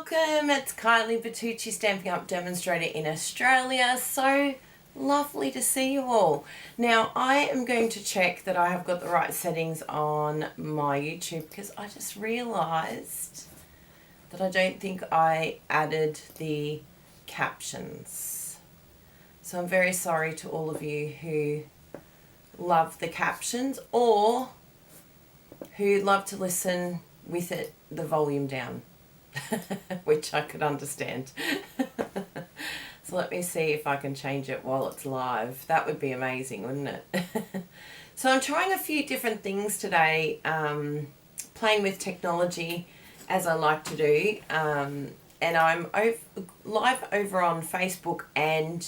welcome. It's Kylie Bertucci, Stampin' Up demonstrator in Australia. So lovely to see you all. Now I am going to check that I have got the right settings on my YouTube because I just realised that I don't think I added the captions. So I'm very sorry to all of you who love the captions or who love to listen with the volume down, which I could understand. So let me see if I can change it while it's live. That would be amazing, wouldn't it? So I'm trying a few different things today, playing with technology as I like to do, and I'm live over on Facebook and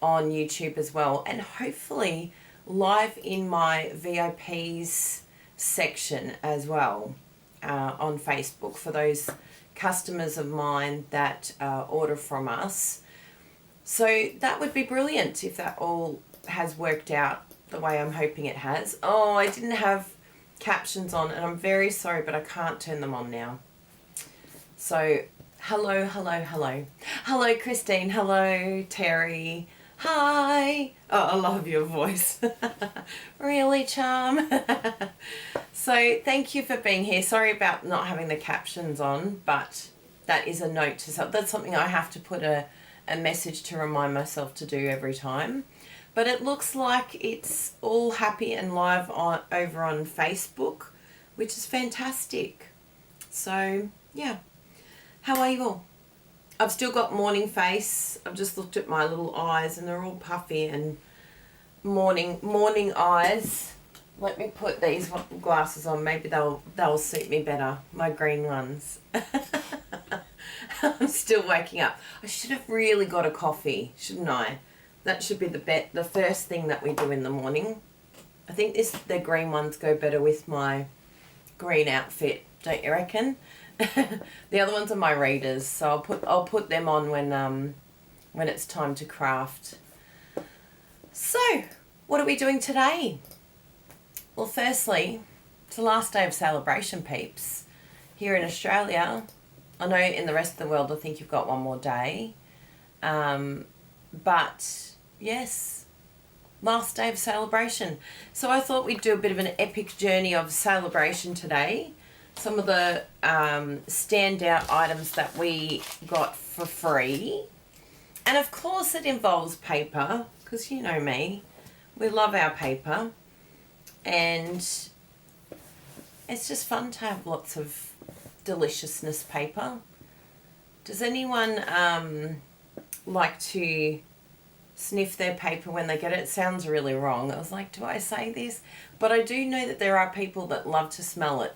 on YouTube as well, and hopefully live in my VIPs section as well on Facebook for those customers of mine that order from us. So that would be brilliant if that all has worked out the way I'm hoping it has. Oh, I didn't have captions on and I'm very sorry, but I can't turn them on now. So hello. Hello Christine, hello Terry. Hi. Oh, I love your voice. Really, charm. So thank you for being here. Sorry about not having the captions on, but that is a note to self. That's something I have to put a message to remind myself to do every time. But it looks like it's all happy and live over on Facebook, which is fantastic. So yeah, how are you all? I've still got morning face. I've just looked at my little eyes and they're all puffy and morning eyes. Let me put these glasses on. Maybe they'll suit me better. My green ones. I'm still waking up. I should have really got a coffee, shouldn't I? That should be the first thing that we do in the morning. I think the green ones go better with my green outfit, don't you reckon? The other ones are my readers, so I'll put them on when it's time to craft. So, what are we doing today? Well, firstly, it's the last day of celebration, peeps. Here in Australia, I know in the rest of the world I think you've got one more day. But yes, last day of celebration. So I thought we'd do a bit of an epic journey of celebration today. Some of the standout items that we got for free. And of course it involves paper, because you know me, we love our paper. And it's just fun to have lots of deliciousness paper. Does anyone like to sniff their paper when they get it? It sounds really wrong. I was like, do I say this? But I do know that there are people that love to smell it.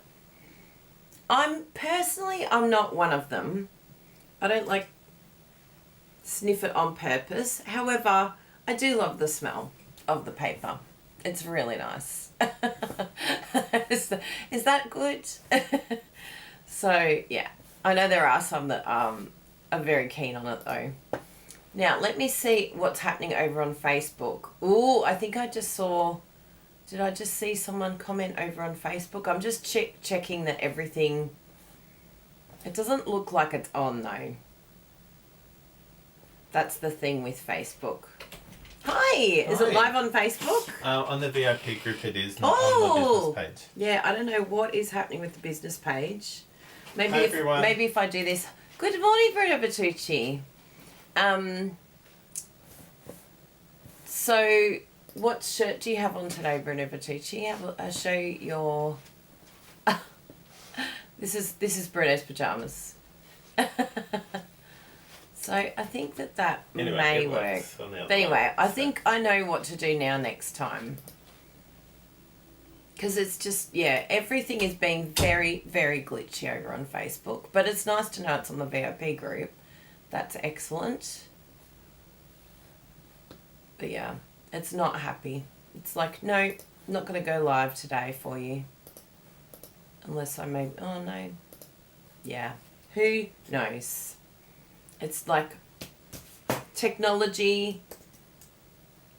I'm not one of them. I don't like sniff it on purpose. However, I do love the smell of the paper. It's really nice. Is that good? So yeah, I know there are some that are very keen on it though. Now let me see what's happening over on Facebook. Ooh, I think I just saw. Did I just see someone comment over on Facebook? I'm just checking that everything... It doesn't look like it's on though. That's the thing with Facebook. Hi! Is it live on Facebook? On the VIP group it is, not on the business page. Yeah, I don't know what is happening with the business page. Maybe Hi, everyone. Maybe if I do this... Good morning, Bruno Bertucci. So... What shirt do you have on today, Bruno Bertucci? I'll show your... This is Bruno's pyjamas. So I think that may work. But anyway, I think I know what to do now next time. Because it's just, yeah, everything is being very, very glitchy over on Facebook. But it's nice to know it's on the VIP group. That's excellent. But yeah. It's not happy. It's like, no, I'm not going to go live today for you. Unless I may... Oh, no. Yeah. Who knows? It's like technology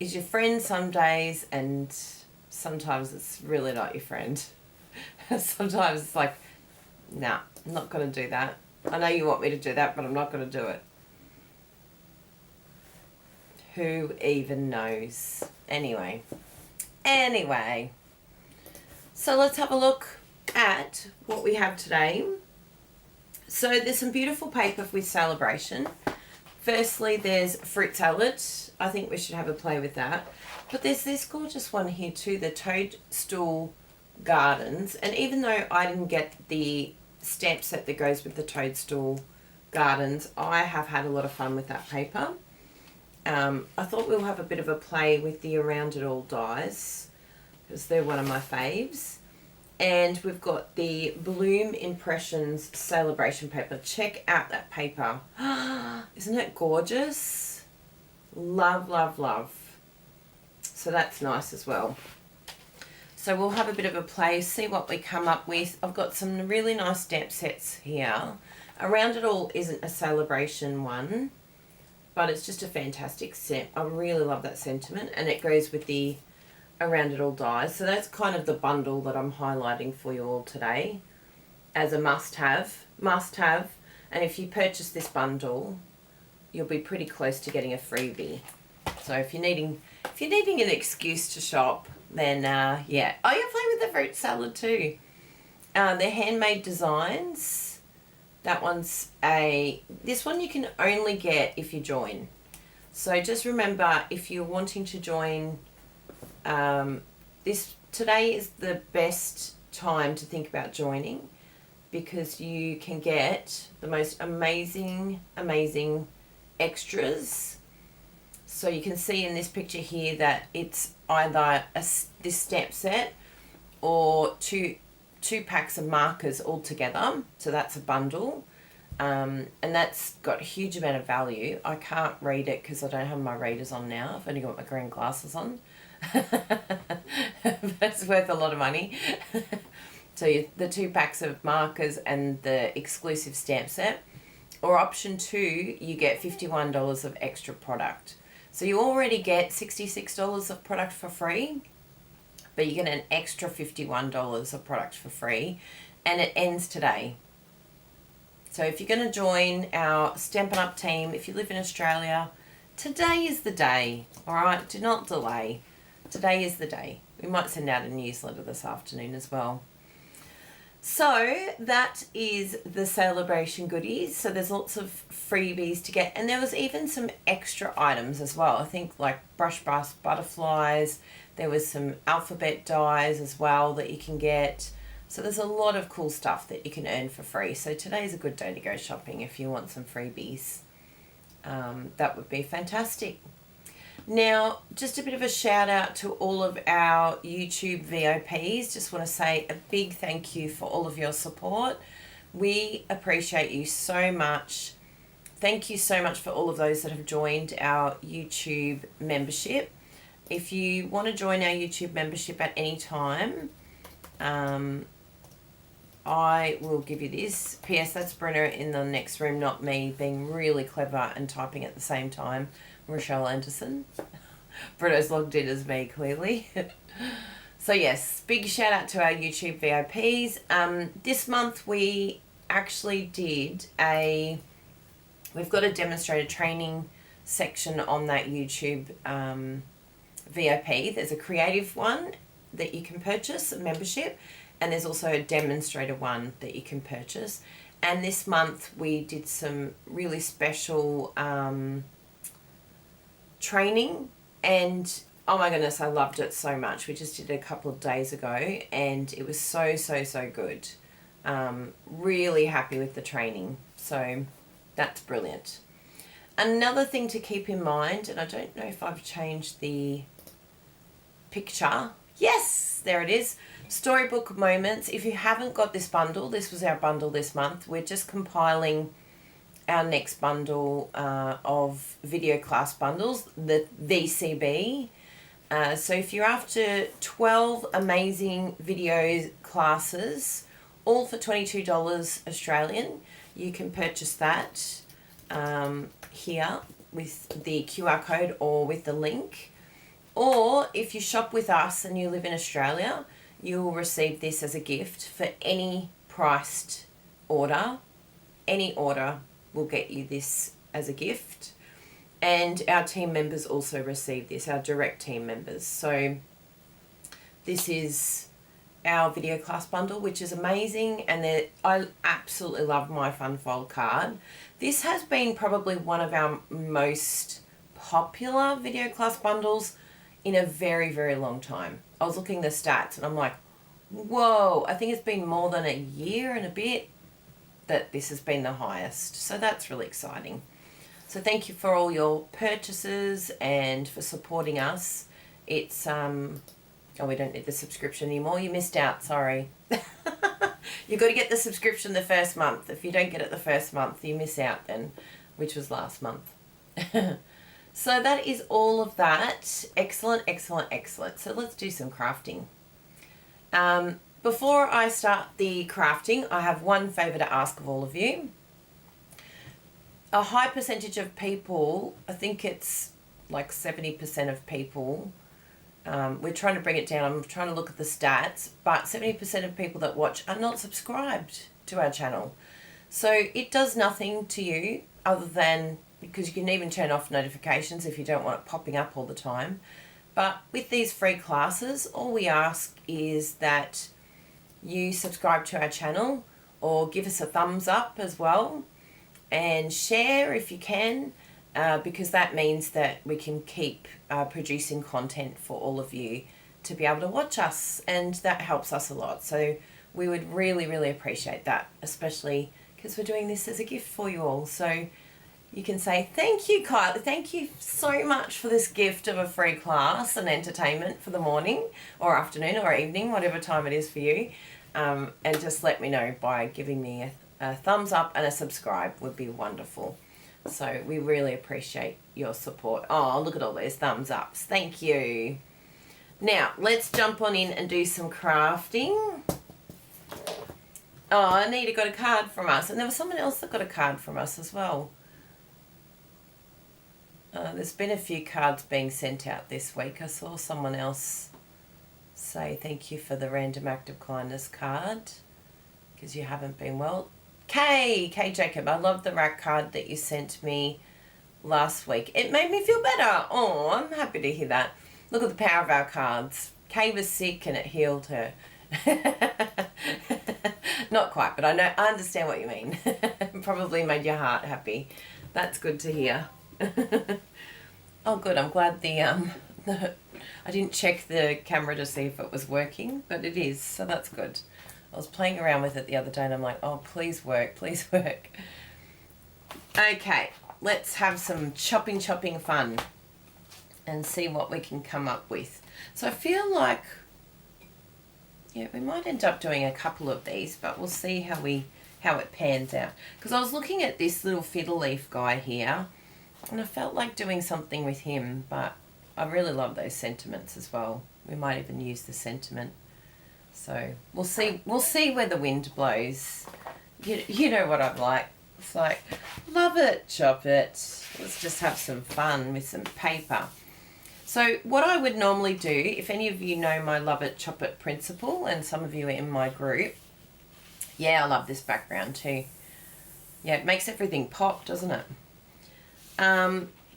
is your friend some days and sometimes it's really not your friend. Sometimes it's like, nah, I'm not going to do that. I know you want me to do that, but I'm not going to do it. Who even knows? Anyway. So let's have a look at what we have today. So there's some beautiful paper with celebration. Firstly, there's fruit salad. I think we should have a play with that. But there's this gorgeous one here too, the Toadstool Gardens. And even though I didn't get the stamp set that goes with the Toadstool Gardens, I have had a lot of fun with that paper. I thought we'll have a bit of a play with the Around It All dies, because they're one of my faves. And we've got the Bloom Impressions Celebration paper. Check out that paper. Isn't it gorgeous? Love, love, love. So that's nice as well. So we'll have a bit of a play, see what we come up with. I've got some really nice stamp sets here. Around It All isn't a celebration one, but it's just a fantastic stamp. I really love that sentiment, and it goes with the Around It All dies. So that's kind of the bundle that I'm highlighting for you all today as a must-have. And if you purchase this bundle, you'll be pretty close to getting a freebie. So if you're needing an excuse to shop, then yeah. Oh, you're playing with the fruit salad too. They're handmade designs. This one you can only get if you join. So just remember, if you're wanting to join, today is the best time to think about joining, because you can get the most amazing extras. So you can see in this picture here that it's either this stamp set or two packs of markers all together. So that's a bundle. And that's got a huge amount of value. I can't read it because I don't have my readers on now. I've only got my green glasses on. But it's worth a lot of money. So the 2 packs of markers and the exclusive stamp set. Or option 2, you get $51 of extra product. So you already get $66 of product for free, but you get an extra $51 of product for free, and it ends today. So if you're going to join our Stampin' Up team, if you live in Australia, today is the day, all right? Do not delay. Today is the day. We might send out a newsletter this afternoon as well. So that is the celebration goodies. So there's lots of freebies to get, and there was even some extra items as well. I think like brush butterflies. There was some alphabet dies as well that you can get. So there's a lot of cool stuff that you can earn for free. So today's a good day to go shopping if you want some freebies. That would be fantastic. Now, just a bit of a shout out to all of our YouTube VIPs. Just want to say a big thank you for all of your support. We appreciate you so much. Thank you so much for all of those that have joined our YouTube membership. If you want to join our YouTube membership at any time, I will give you this. P.S. That's Brenda in the next room, not me, being really clever and typing at the same time. Rochelle Anderson. Bruno's logged in as me, clearly. So yes, big shout out to our YouTube VIPs. This month we actually we've got a demonstrator training section on that YouTube VIP. There's a creative one that you can purchase, a membership, and there's also a demonstrator one that you can purchase. And this month we did some really special training, and oh my goodness, I loved it so much. We just did it a couple of days ago, and it was so good. Really happy with the training, so that's brilliant. Another thing to keep in mind, and I don't know if I've changed the picture. Yes, there it is. Storybook moments. If you haven't got this bundle, this was our bundle this month. We're just compiling our next bundle of video class bundles, the VCB. So if you're after 12 amazing video classes, all for $22 Australian, you can purchase that here with the QR code or with the link. Or if you shop with us and you live in Australia, you will receive this as a gift for any priced order any order will get you this as a gift. And our team members also receive this, our direct team members. So this is our video class bundle, which is amazing, and I absolutely love my fun fold card. This has been probably one of our most popular video class bundles in a very, very long time. I was looking at the stats and I'm like, whoa, I think it's been more than a year and a bit that this has been the highest. So that's really exciting. So thank you for all your purchases and for supporting us. It's oh, we don't need the subscription anymore. You missed out, sorry. You've got to get the subscription the first month. If you don't get it the first month, you miss out then, which was last month. So that is all of that. Excellent, excellent, excellent. So let's do some crafting. Before I start the crafting, I have one favour to ask of all of you. A high percentage of people, I think it's like 70% of people, we're trying to bring it down, I'm trying to look at the stats, but 70% of people that watch are not subscribed to our channel. So it does nothing to you other than, because you can even turn off notifications if you don't want it popping up all the time. But with these free classes, all we ask is that you subscribe to our channel or give us a thumbs up as well and share if you can, because that means that we can keep producing content for all of you to be able to watch us, and that helps us a lot. So we would really, really appreciate that, especially because we're doing this as a gift for you all. So you can say, thank you, Kylie. Thank you so much for this gift of a free class and entertainment for the morning or afternoon or evening, whatever time it is for you. And just let me know by giving me a thumbs up and a subscribe would be wonderful. So we really appreciate your support. Oh, look at all those thumbs ups. Thank you. Now, let's jump on in and do some crafting. Oh, Anita got a card from us. And there was someone else that got a card from us as well. There's been a few cards being sent out this week. I saw someone else say thank you for the random act of kindness card because you haven't been well. Kay Jacob, I love the rack card that you sent me last week. It made me feel better. Oh, I'm happy to hear that. Look at the power of our cards. Kay was sick and it healed her. Not quite, but I understand what you mean. Probably made your heart happy. That's good to hear. Oh, good. I'm glad I didn't check the camera to see if it was working, but it is, so that's good. I was playing around with it the other day and I'm like, oh, please work, please work. Okay, let's have some chopping fun and see what we can come up with. So I feel like, yeah, we might end up doing a couple of these, but we'll see how it pans out. Because I was looking at this little fiddle leaf guy here and I felt like doing something with him, but I really love those sentiments as well. We might even use the sentiment. So we'll see where the wind blows. You know what I'm like. It's like, love it, chop it. Let's just have some fun with some paper. So what I would normally do, if any of you know my love it, chop it principle, and some of you are in my group, yeah, I love this background too. Yeah, it makes everything pop, doesn't it?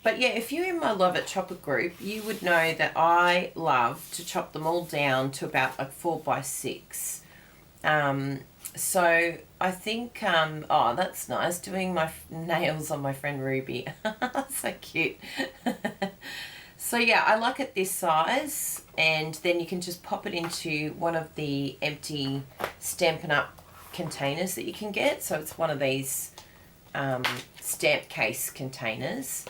But yeah, if you're in my Love It Chop It group, you would know that I love to chop them all down to about like 4x6. So I think, oh, that's nice, doing my nails on my friend Ruby. So cute. So yeah, I like it this size, and then you can just pop it into one of the empty Stampin' Up containers that you can get. So it's one of these stamp case containers.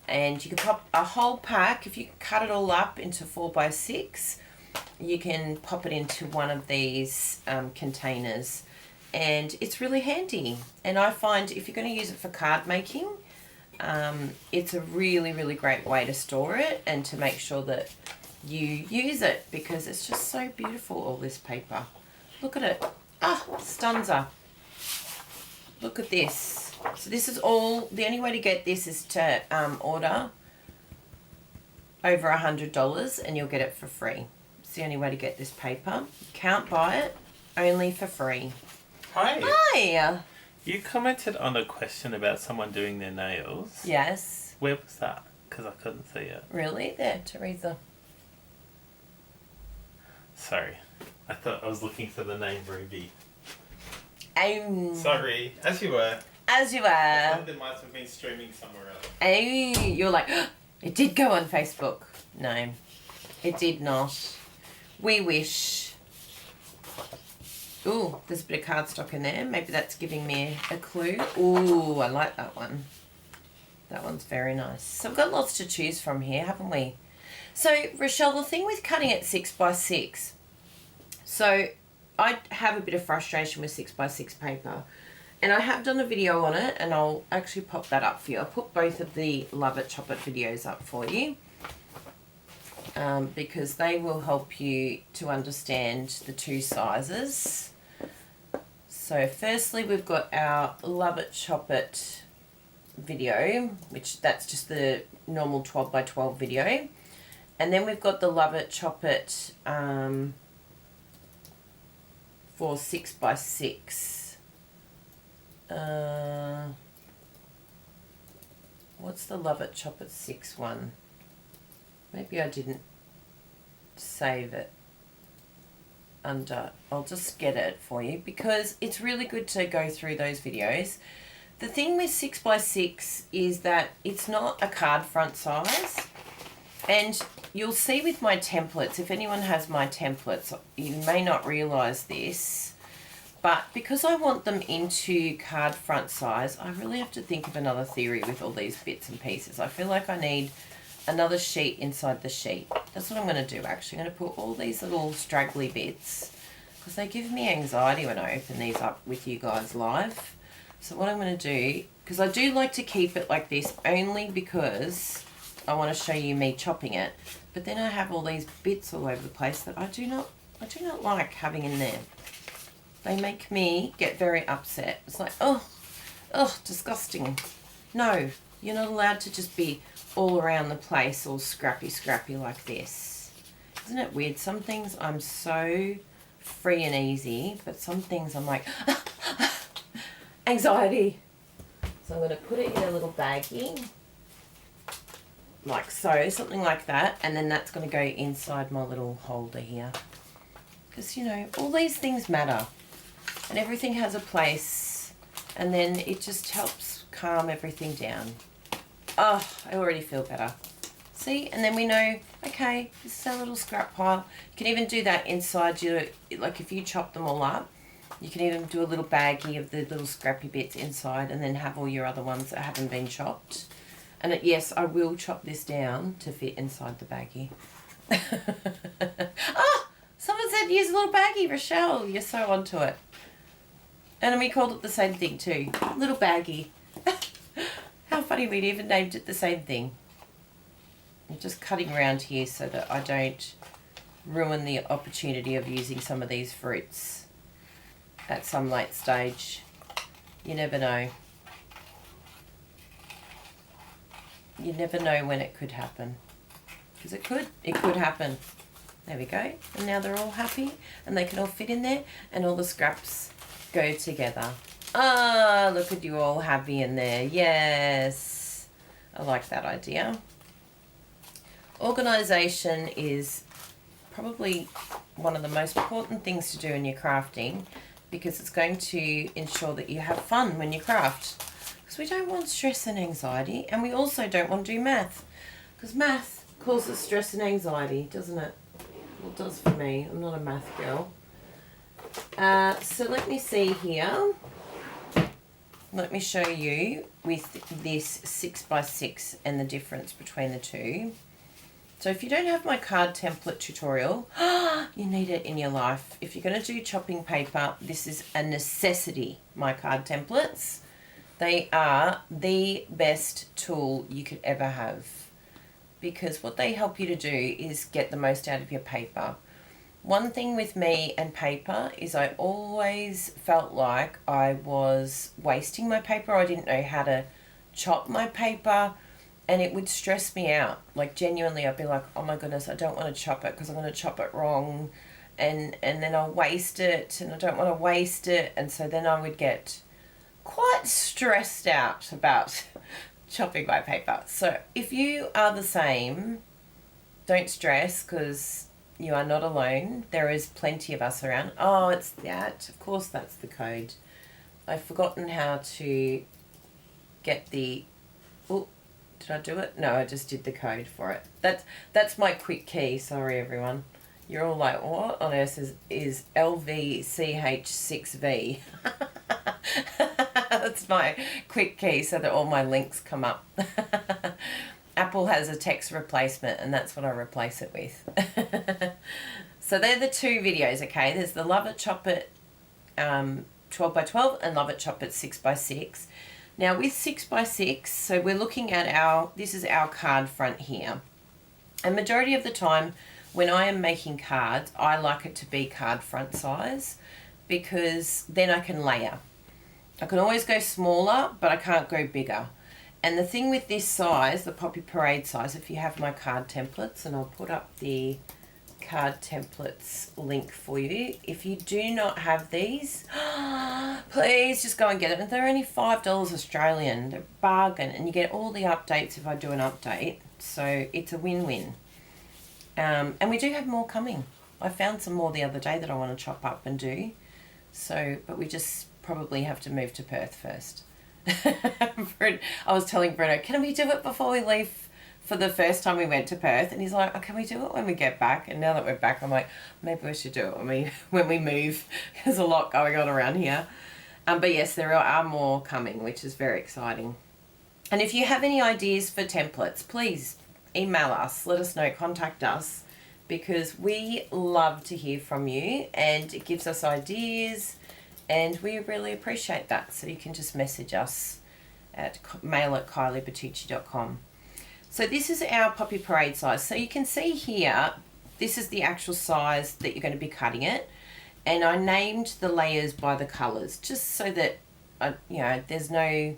And you can pop a whole pack, if you cut it all up into 4x6, you can pop it into one of these containers, and it's really handy. And I find if you're going to use it for card making, it's a really, really great way to store it and to make sure that you use it, because it's just so beautiful, all this paper. Look at it. Ah, stuns her. Look at this. So this is all, the only way to get this is to order over $100 and you'll get it for free. It's the only way to get this paper. You can't buy it, only for free. Hi. Hi. You commented on a question about someone doing their nails. Yes. Where was that? Because I couldn't see it. Really? There, Teresa. Sorry. I thought I was looking for the name Ruby. Sorry. As you were. As you I are. thought it might have been streaming somewhere else. You're like, it did go on Facebook. No, it did not. We wish. Ooh, there's a bit of cardstock in there. Maybe that's giving me a clue. Ooh, I like that one. That one's very nice. So we've got lots to choose from here, haven't we? So, Rochelle, the thing with cutting at 6x6. So, I have a bit of frustration with 6x6 paper. And I have done a video on it, and I'll actually pop that up for you. I'll put both of the Love It, Chop It videos up for you. Because they will help you to understand the two sizes. So firstly, we've got our Love It, Chop It video, which that's just the normal 12x12 video. And then we've got the Love It, Chop It for 6x6. What's the Love It, Chop It 6 one? Maybe I didn't save it under. I'll just get it for you because it's really good to go through those videos. The thing with 6x6 is that it's not a card front size, and you'll see with my templates, if anyone has my templates, you may not realise this, but because I want them into card front size, I really have to think of another theory with all these bits and pieces. I feel like I need another sheet inside the sheet. That's what I'm going to do actually. I'm going to put all these little straggly bits because they give me anxiety when I open these up with you guys live. So what I'm going to do, because I do like to keep it like this only because I want to show you me chopping it, but then I have all these bits all over the place that I do not like having in there. They make me get very upset. It's like, oh, disgusting. No, you're not allowed to just be all around the place, all scrappy like this. Isn't it weird? Some things I'm so free and easy, but some things I'm like, anxiety. So I'm going to put it in a little baggie, like so, something like that, and then that's going to go inside my little holder here. Because, you know, all these things matter, and everything has a place, and then it just helps calm everything down. Oh, I already feel better. See? And then we know, okay, this is our little scrap pile. You can even do that inside your, like if you chop them all up, you can even do a little baggie of the little scrappy bits inside and then have all your other ones that haven't been chopped. And yes, I will chop this down to fit inside the baggie. Oh, someone said use a little baggie, Rochelle. You're so onto it. And we called it the same thing too. Little baggie. How funny we'd even named it the same thing. I'm just cutting around here so that I don't ruin the opportunity of using some of these fruits at some late stage. You never know. You never know when it could happen. Because it could happen. There we go. And now they're all happy and they can all fit in there and all the scraps go together. Ah, look at you all happy in there. Yes. I like that idea. Organisation is probably one of the most important things to do in your crafting because it's going to ensure that you have fun when you craft. Because we don't want stress and anxiety, and we also don't want to do math. Because math causes stress and anxiety, doesn't it? Well, it does for me. I'm not a math girl. So let me see here. Let me show you with this 6x6 and the difference between the two. So if you don't have my card template tutorial, you need it in your life. If you're going to do chopping paper, this is a necessity, my card templates. They are the best tool you could ever have because what they help you to do is get the most out of your paper. One thing with me and paper is I always felt like I was wasting my paper. I didn't know how to chop my paper and it would stress me out. Like genuinely I'd be like, oh my goodness, I don't want to chop it because I'm going to chop it wrong and then I'll waste it and I don't want to waste it. And so then I would get quite stressed out about chopping my paper. So if you are the same, don't stress, because you are not alone. There is plenty of us around. Oh, it's that. Of course, that's the code. I've forgotten how to get the... Oh, did I do it? No, I just did the code for it. That's my quick key. Sorry, everyone. You're all like, what on earth is LVCH6V? That's my quick key so that all my links come up. Apple has a text replacement, and that's what I replace it with. So they're the two videos, okay? There's the Love It Chop It 12 by 12 and Love It Chop It 6 by 6. Now with 6 by 6, so we're looking at this is our card front here. And majority of the time when I am making cards, I like it to be card front size, because then I can layer. I can always go smaller, but I can't go bigger. And the thing with this size, the Poppy Parade size, if you have my card templates, and I'll put up the card templates link for you. If you do not have these, please just go and get them. They're only $5 Australian. They're a bargain, and you get all the updates if I do an update. So it's a win-win. And we do have more coming. I found some more the other day that I want to chop up and do. So, but we just probably have to move to Perth first. I was telling Bruno, can we do it before we leave for the first time we went to Perth? And he's like, oh, can we do it when we get back? And now that we're back, I'm like, maybe we should do it when we move. There's a lot going on around here. But yes, there are more coming, which is very exciting. And if you have any ideas for templates, please email us, let us know, contact us, because we love to hear from you, and it gives us ideas, and we really appreciate that. So you can just message us at mail@kyliebatucci.com. So this is our Poppy Parade size. So you can see here, this is the actual size that you're going to be cutting it. And I named the layers by the colours, just so that, there's no...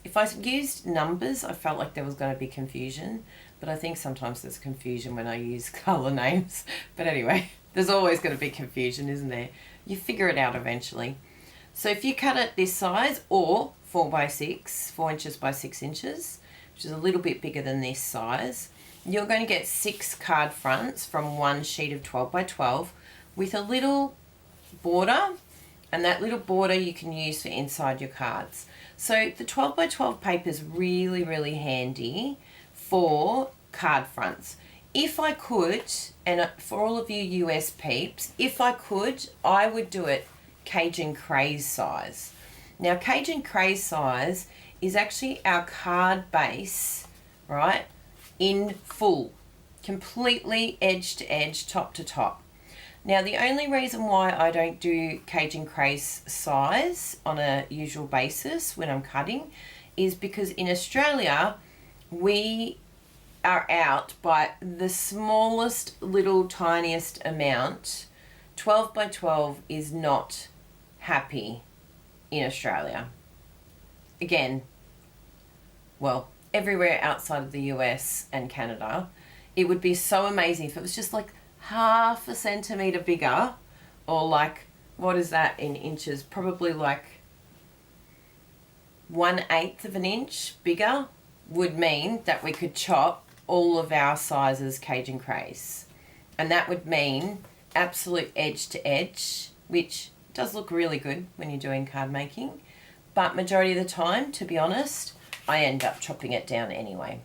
If I used numbers, I felt like there was going to be confusion. But I think sometimes there's confusion when I use colour names. But anyway, there's always going to be confusion, isn't there? You figure it out eventually. So if you cut it this size, or 4 by 6, 4 inches by 6 inches, which is a little bit bigger than this size, you're going to get 6 card fronts from one sheet of 12 by 12 with a little border, and that little border you can use for inside your cards. So the 12 by 12 paper is really, really handy for card fronts. If I could, and for all of you US peeps, if I could, I would do it Cajun Craze size. Now Cajun Craze size is actually our card base, right, in full, completely edge to edge, top to top. Now the only reason why I don't do Cajun Craze size on a usual basis when I'm cutting is because in Australia we are out by the smallest little tiniest amount. 12 by 12 is not happy in Australia. Again, well, everywhere outside of the US and Canada, it would be so amazing if it was just like half a centimetre bigger, or like, what is that in inches? Probably like 1/8 of an inch bigger would mean that we could chop all of our sizes Cajun Craze. And that would mean absolute edge to edge, which does look really good when you're doing card making. But majority of the time, to be honest, I end up chopping it down anyway.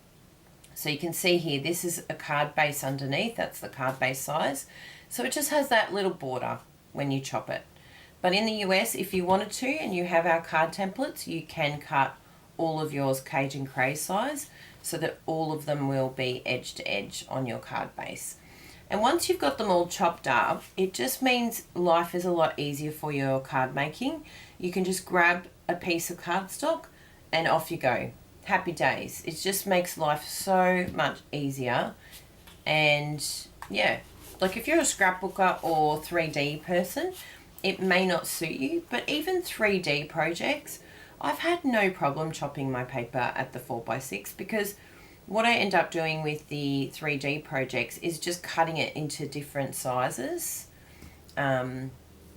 So you can see here, this is a card base underneath. That's the card base size. So it just has that little border when you chop it. But in the US, if you wanted to, and you have our card templates, you can cut all of yours Cajun Craze size so that all of them will be edge to edge on your card base. And once you've got them all chopped up, it just means life is a lot easier for your card making. You can just grab a piece of cardstock and off you go. Happy days. It just makes life so much easier. And yeah, like if you're a scrapbooker or 3D person, it may not suit you, but even 3D projects, I've had no problem chopping my paper at the 4x6, because what I end up doing with the 3D projects is just cutting it into different sizes.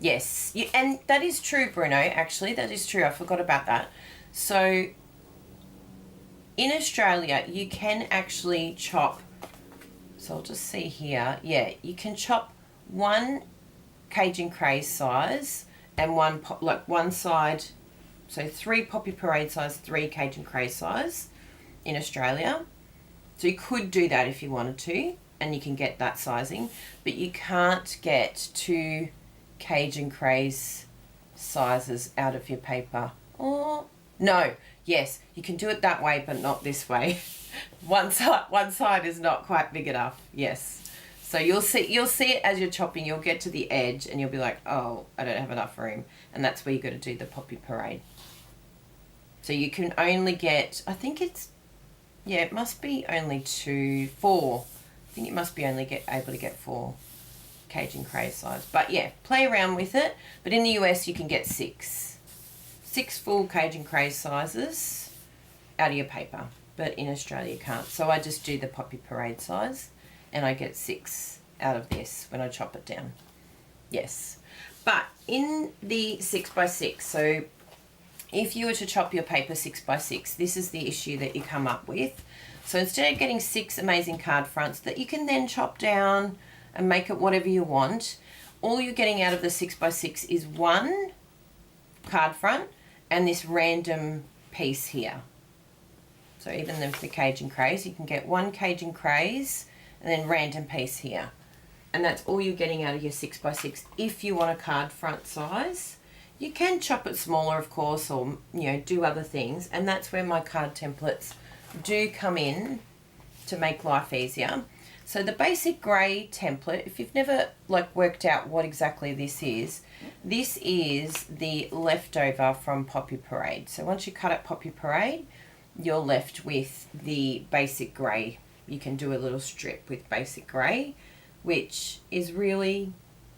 Yes, and that is true, Bruno, actually. That is true. I forgot about that. So in Australia, you can actually chop, so I'll just see here. Yeah, you can chop one Cajun Craze size and one side, so 3 Poppy Parade size, 3 Cajun Craze size in Australia. So you could do that if you wanted to, and you can get that sizing, but you can't get 2 Cajun Craze sizes out of your paper. Oh, no, yes, you can do it that way, but not this way. One side is not quite big enough. Yes. So you'll see it as you're chopping. You'll get to the edge and you'll be like, oh, I don't have enough room. And that's where you got to do the Poppy Parade. So you can only get, I think it's, yeah, it must be only 4. I think it must be only able to get 4 Cajun Craze size. But yeah, play around with it. But in the US, you can get 6 full Cajun Craze sizes out of your paper. But in Australia, you can't. So I just do the Poppy Parade size, and I get 6 out of this when I chop it down. Yes. But in the 6x6, so if you were to chop your paper 6x6, this is the issue that you come up with. So instead of getting 6 amazing card fronts that you can then chop down and make it whatever you want, all you're getting out of the 6x6 is 1 card front and this random piece here. So even with the Cajun Craze, you can get 1 Cajun Craze and then random piece here. And that's all you're getting out of your 6x6 if you want a card front size. You can chop it smaller, of course, or, you know, do other things. And that's where my card templates do come in to make life easier. So the basic grey template, if you've never worked out what exactly this is the leftover from Poppy Parade. So once you cut up Poppy Parade, you're left with the basic grey. You can do a little strip with basic grey, which is really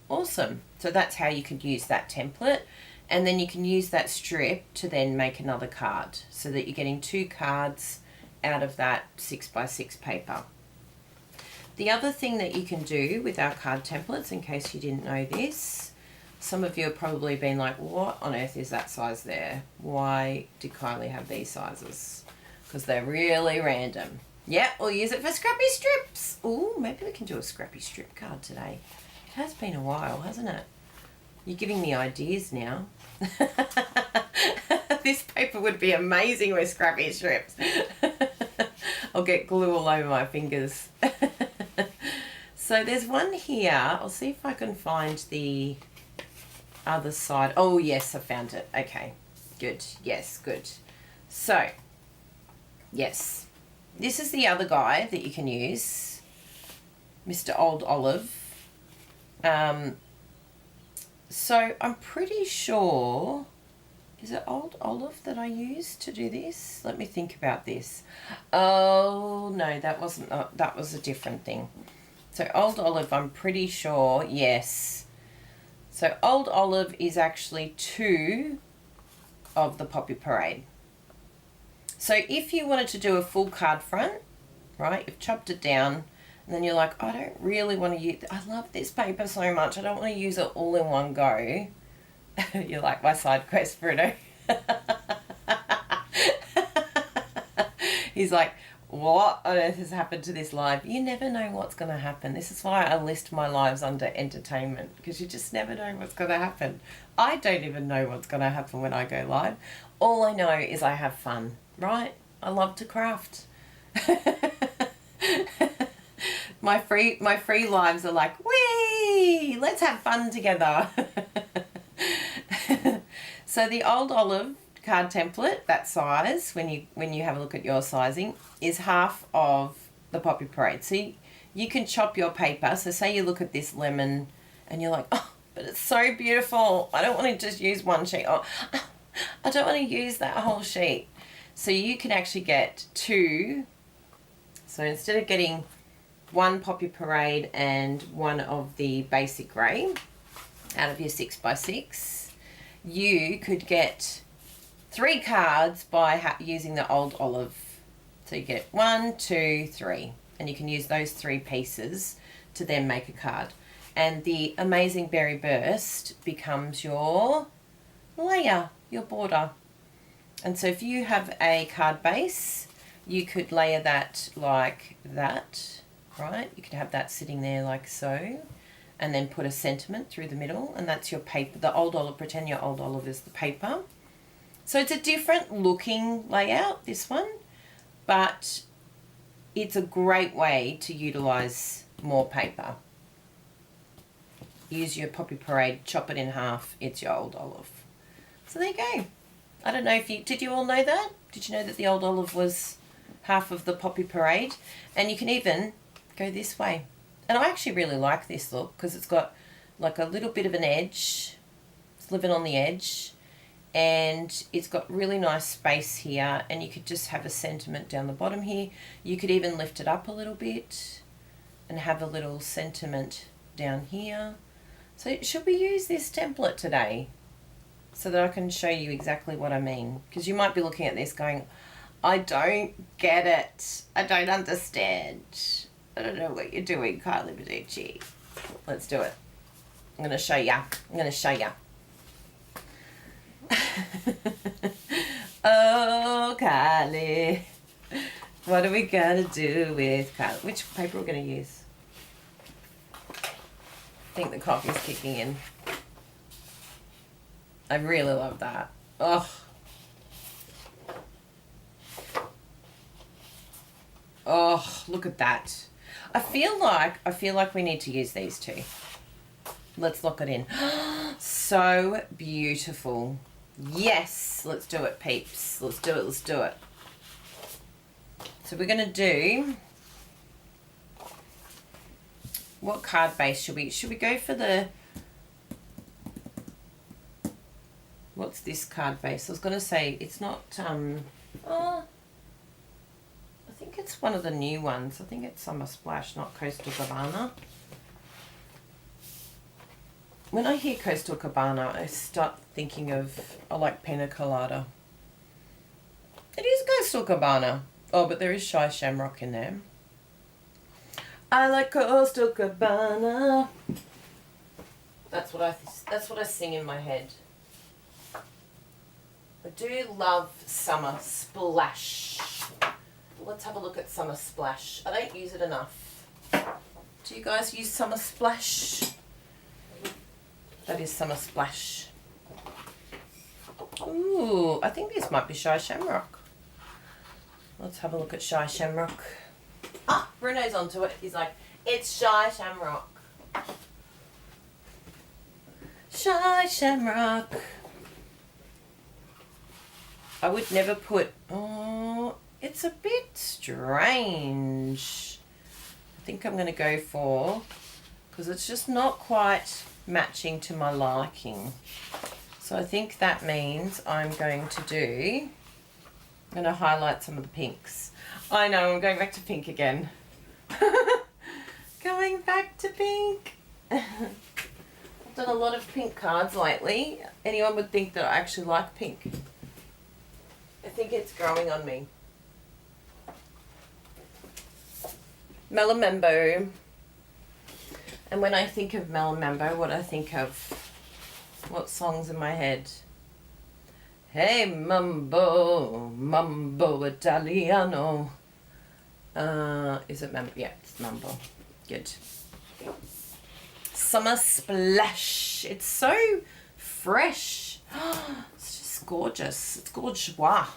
awesome. So that's how you could use that template. And then you can use that strip to then make another card so that you're getting 2 cards out of that 6x6 paper. The other thing that you can do with our card templates, in case you didn't know this, some of you have probably been like, what on earth is that size there? Why did Kylie have these sizes? Because they're really random. Yeah, we'll use it for scrappy strips. Ooh, maybe we can do a scrappy strip card today. It has been a while, hasn't it? You're giving me ideas now. This paper would be amazing with scrappy strips. I'll get glue all over my fingers. So there's one here. I'll see if I can find the other side. Oh, yes, I found it. Okay, good. Yes, good. So, yes, this is the other guy that you can use, Mr. Old Olive. So I'm pretty sure, is it Old Olive that I used to do this? Let me think about this. Oh, no, that wasn't, that was a different thing. So Old Olive, I'm pretty sure, yes. So Old Olive is actually 2 of the Poppy Parade. So if you wanted to do a full card front, right, you've chopped it down, and then you're like, I don't really want to use, I love this paper so much, I don't want to use it all in one go. You're like my side quest, Bruno. He's like, what on earth has happened to this live? You never know what's going to happen. This is why I list my lives under entertainment, because you just never know what's going to happen. I don't even know what's going to happen when I go live. All I know is I have fun, right? I love to craft. My free lives are like, whee, let's have fun together. So the Old Olive card template, that size, when you have a look at your sizing, is half of the Poppy Parade. So you can chop your paper. So say you look at this lemon and you're like, oh, but it's so beautiful. I don't want to just use one sheet. Oh, I don't want to use that whole sheet. So you can actually get 2. So instead of getting 1 Poppy Parade and 1 of the basic grey out of your 6x6, you could get 3 cards by using the Old Olive. So you get 1, 2, 3, and you can use those 3 pieces to then make a card. And the Amazing Berry Burst becomes your layer, your border. And so if you have a card base, you could layer that like that, right? You could have that sitting there like so, and then put a sentiment through the middle, and that's your paper. The Old Olive, pretend your Old Olive is the paper. So it's a different looking layout, this one, but it's a great way to utilise more paper. Use your Poppy Parade, chop it in half, it's your Old Olive. So there you go. I don't know if you, did you all know that? Did you know that the Old Olive was half of the Poppy Parade? And you can even go this way. And I actually really like this look because it's got like a little bit of an edge. It's living on the edge. And it's got really nice space here, and you could just have a sentiment down the bottom here. You could even lift it up a little bit and have a little sentiment down here. So should we use this template today so that I can show you exactly what I mean? Because you might be looking at this going, I don't get it. I don't understand. I don't know what you're doing, Kylie Beducci. Let's do it. I'm going to show ya. I'm going to show ya. Oh, Kylie. What are we going to do with Kylie? Which paper are we going to use? I think the coffee's kicking in. I really love that. Oh. Oh, look at that. I feel like we need to use these two. Let's lock it in. So beautiful. Yes, let's do it, peeps. Let's do it, let's do it. So we're going to do, what card base should we go for the, what's this card base? I was going to say, it's not, I think it's one of the new ones. I think it's Summer Splash, not Coastal Cabana. When I hear Coastal Cabana, I start thinking of, I like Pina Colada. It is Coastal Cabana. Oh, but there is Shy Shamrock in there. I like Coastal Cabana. That's what I sing in my head. I do love Summer Splash. Let's have a look at Summer Splash. I don't use it enough. Do you guys use Summer Splash? That is Summer Splash. Ooh, I think this might be Shy Shamrock. Let's have a look at Shy Shamrock. Ah, Bruno's onto it. He's like, it's Shy Shamrock. Shy Shamrock. I would never put, oh, it's a bit strange. I think I'm going to go for, because it's just not quite matching to my liking. So I think that means I'm going to highlight some of the pinks. I know, I'm going back to pink again. Going back to pink. I've done a lot of pink cards lately. Anyone would think that I actually like pink. I think it's growing on me. Melamembo. And when I think of Melamembo, what I think of, what song's in my head? Hey Mambo, Mambo Italiano. Is it Mambo? Yeah, it's Mambo. Good. Summer Splash. It's so fresh. It's just gorgeous. It's gorgeous. Wow.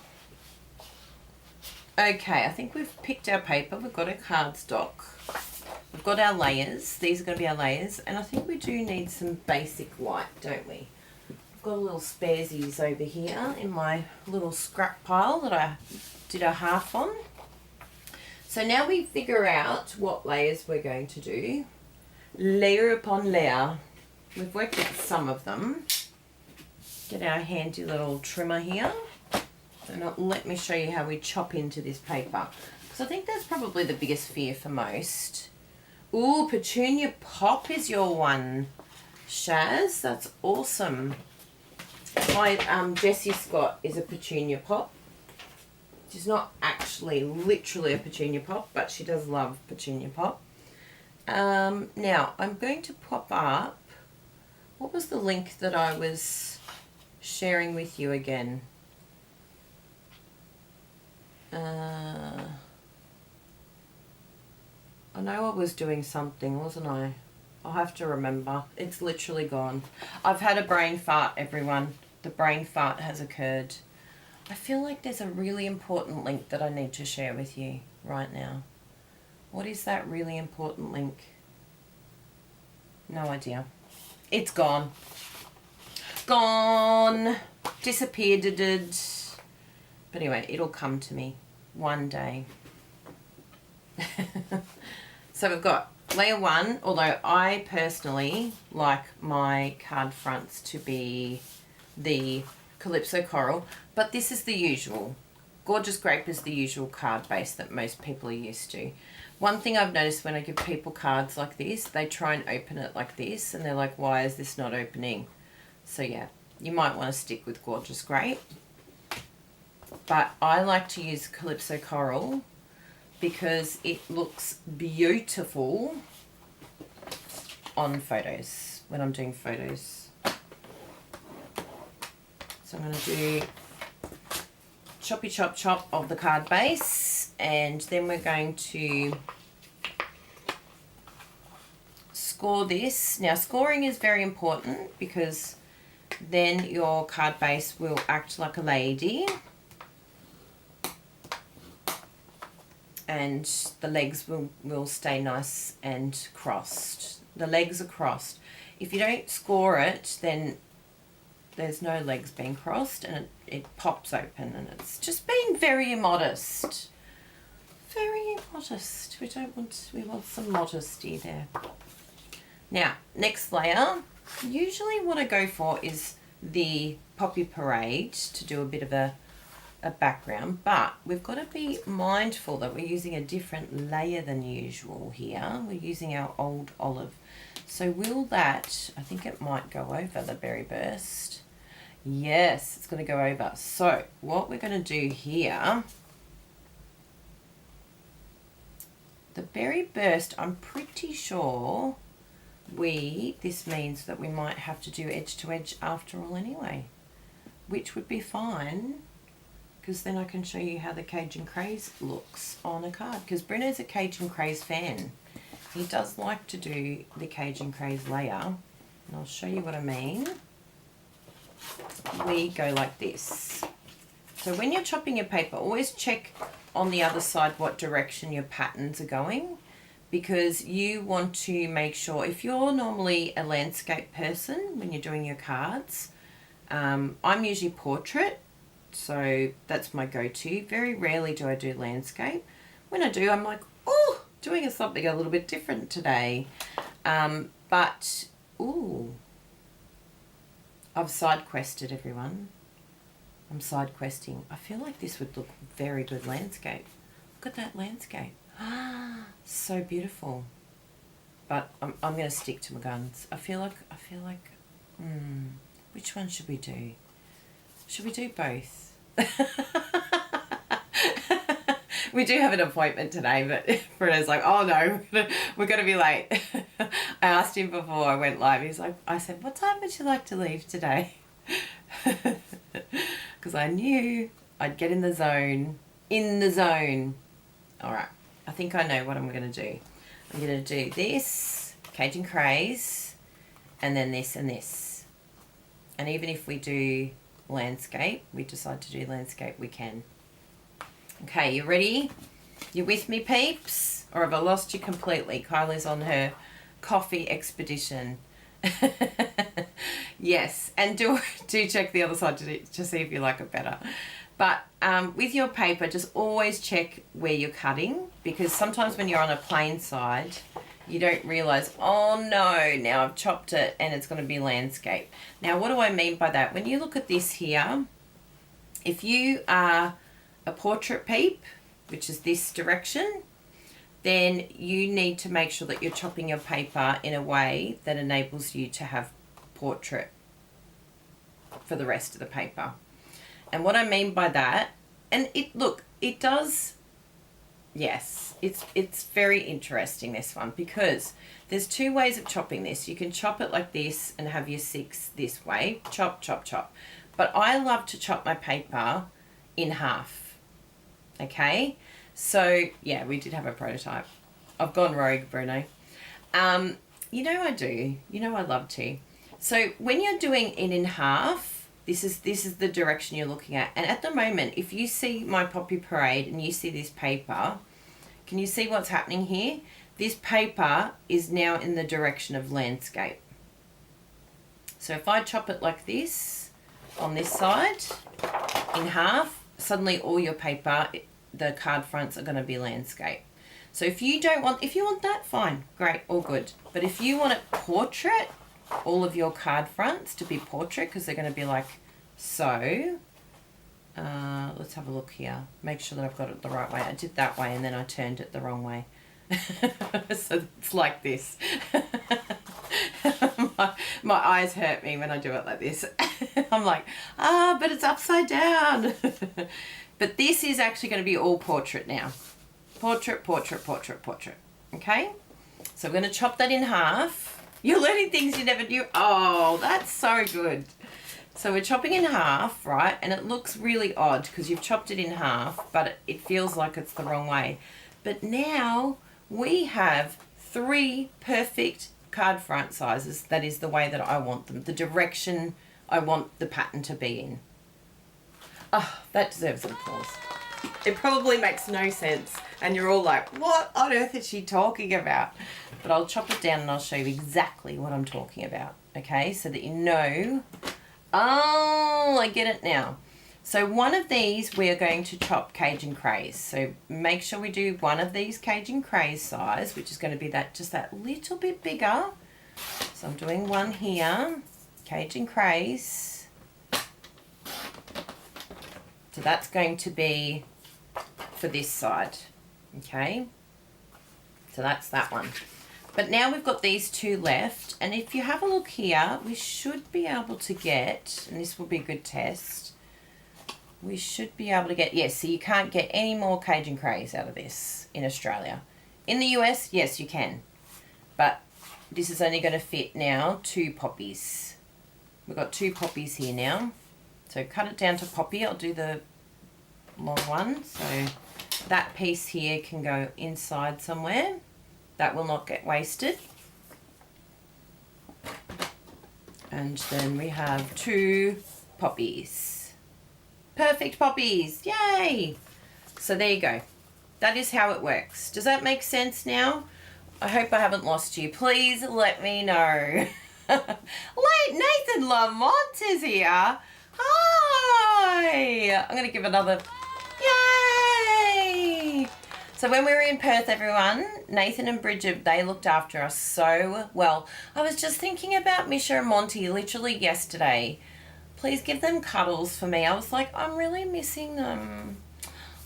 Okay, I think we've picked our paper. We've got our cardstock. We've got our layers. These are going to be our layers. And I think we do need some basic white, don't we? I've got a little sparesies over here in my little scrap pile that I did a half on. So now we figure out what layers we're going to do. Layer upon layer. We've worked with some of them. Get our handy little trimmer here. And let me show you how we chop into this paper. Because I think that's probably the biggest fear for most. Ooh, Petunia Pop is your one, Shaz. That's awesome. My Jessie Scott is a Petunia Pop. She's not actually literally a Petunia Pop, but she does love Petunia Pop. Now, I'm going to pop up, what was the link that I was sharing with you again? I know I was doing something, wasn't I? I'll have to remember. It's literally gone. I've had a brain fart, everyone. The brain fart has occurred. I feel like there's a really important link that I need to share with you right now. What is that really important link? No idea. It's gone. Gone. Disappeared. But anyway, it'll come to me one day. So we've got layer 1, although I personally like my card fronts to be the Calypso Coral, but this is the usual. Gorgeous Grape is the usual card base that most people are used to. One thing I've noticed when I give people cards like this, they try and open it like this, and they're like, why is this not opening? So yeah, you might want to stick with Gorgeous Grape. But I like to use Calypso Coral because it looks beautiful on photos, when I'm doing photos. So I'm going to do choppy chop chop of the card base, and then we're going to score this. Now, scoring is very important because then your card base will act like a lady. And the legs will stay nice and crossed. The legs are crossed. If you don't score it, then there's no legs being crossed, and it pops open, and it's just being very immodest. Very immodest. We want some modesty there. Now, next layer. Usually what I go for is the Poppy Parade to do a bit of a background, but we've got to be mindful that we're using a different layer than usual here. We're using our old olive. So will that, I think it might go over the Berry Burst. Yes, it's going to go over. So what we're going to do here, the Berry Burst, I'm pretty sure this means that we might have to do edge to edge after all anyway, which would be fine, because then I can show you how the Cajun Craze looks on a card, because Bruno's a Cajun Craze fan. He does like to do the Cajun Craze layer, and I'll show you what I mean. We go like this. So when you're chopping your paper, always check on the other side what direction your patterns are going, because you want to make sure, if you're normally a landscape person when you're doing your cards, I'm usually portrait, so that's my go-to. Very rarely do I do landscape. When I do, I'm like, oh, doing something a little bit different today. But, ooh, I've side quested, everyone. I'm side questing. I feel like this would look very good landscape. Look at that landscape. So beautiful. But I'm going to stick to my guns. I feel like, which one should we do? Should we do both? We do have an appointment today, but Bruno's like, oh no, we're going to be late. I asked him before I went live. He's like, I said, what time would you like to leave today? Because I knew I'd get in the zone. All right, I think I know what I'm going to do. I'm going to do this, Cajun Craze, and then this and this. And even if we do landscape, we decide to do landscape, we can. Okay, you ready? You with me, peeps? Or have I lost you completely? Kylie's on her coffee expedition. Yes, and do check the other side to see if you like it better. But with your paper, just always check where you're cutting, because sometimes when you're on a plain side, you don't realise, oh no, now I've chopped it and it's going to be landscape. Now, what do I mean by that? When you look at this here, if you are a portrait peep, which is this direction, then you need to make sure that you're chopping your paper in a way that enables you to have portrait for the rest of the paper. And what I mean by that, and it does, yes, it's very interesting, this one, because there's two ways of chopping this. You can chop it like this and have your 6 this way. Chop, chop, chop. But I love to chop my paper in half. Okay? So, yeah, we did have a prototype. I've gone rogue, Bruno. You know I do. You know I love to. So when you're doing it in half, this is the direction you're looking at. And at the moment, if you see my Poppy Parade and you see this paper, can you see what's happening here? This paper is now in the direction of landscape. So if I chop it like this on this side in half, suddenly all your paper, the card fronts are going to be landscape. So if you want that, fine, great, all good. But if you want it portrait, all of your card fronts to be portrait, because they're going to be like so. Let's have a look here. Make sure that I've got it the right way. I did that way and then I turned it the wrong way. So it's like this. my eyes hurt me when I do it like this. I'm like, but it's upside down. But this is actually going to be all portrait now. Portrait, portrait, portrait, portrait. Okay? So we're going to chop that in half. You're learning things you never knew. Oh, that's so good. So we're chopping in half, right? And it looks really odd because you've chopped it in half, but it feels like it's the wrong way. But now we have 3 perfect card front sizes. That is the way that I want them. The direction I want the pattern to be in. Oh, that deserves an applause. It probably makes no sense. And you're all like, what on earth is she talking about? But I'll chop it down and I'll show you exactly what I'm talking about. Okay, so that you know. Oh, I get it now. So one of these we are going to chop Cajun Craze. So make sure we do one of these Cajun Craze size, which is going to be just that little bit bigger. So I'm doing one here, Cajun Craze. So that's going to be for this side. Okay, so that's that one. But now we've got these 2 left, and if you have a look here, we should be able to get, and this will be a good test, we should be able to get, yes, so you can't get any more Cajun Craze out of this in Australia. In the US, yes, you can, but this is only going to fit now 2 poppies. We've got 2 poppies here now, so cut it down to poppy. I'll do the long one, so that piece here can go inside somewhere. That will not get wasted. And then we have 2 poppies. Perfect poppies, yay! So there you go. That is how it works. Does that make sense now? I hope I haven't lost you. Please let me know. Nathan Lamont is here. Hi! I'm going to give another, yay! So when we were in Perth, everyone, Nathan and Bridget, they looked after us so well. I was just thinking about Misha and Monty literally yesterday. Please give them cuddles for me. I was like, I'm really missing them.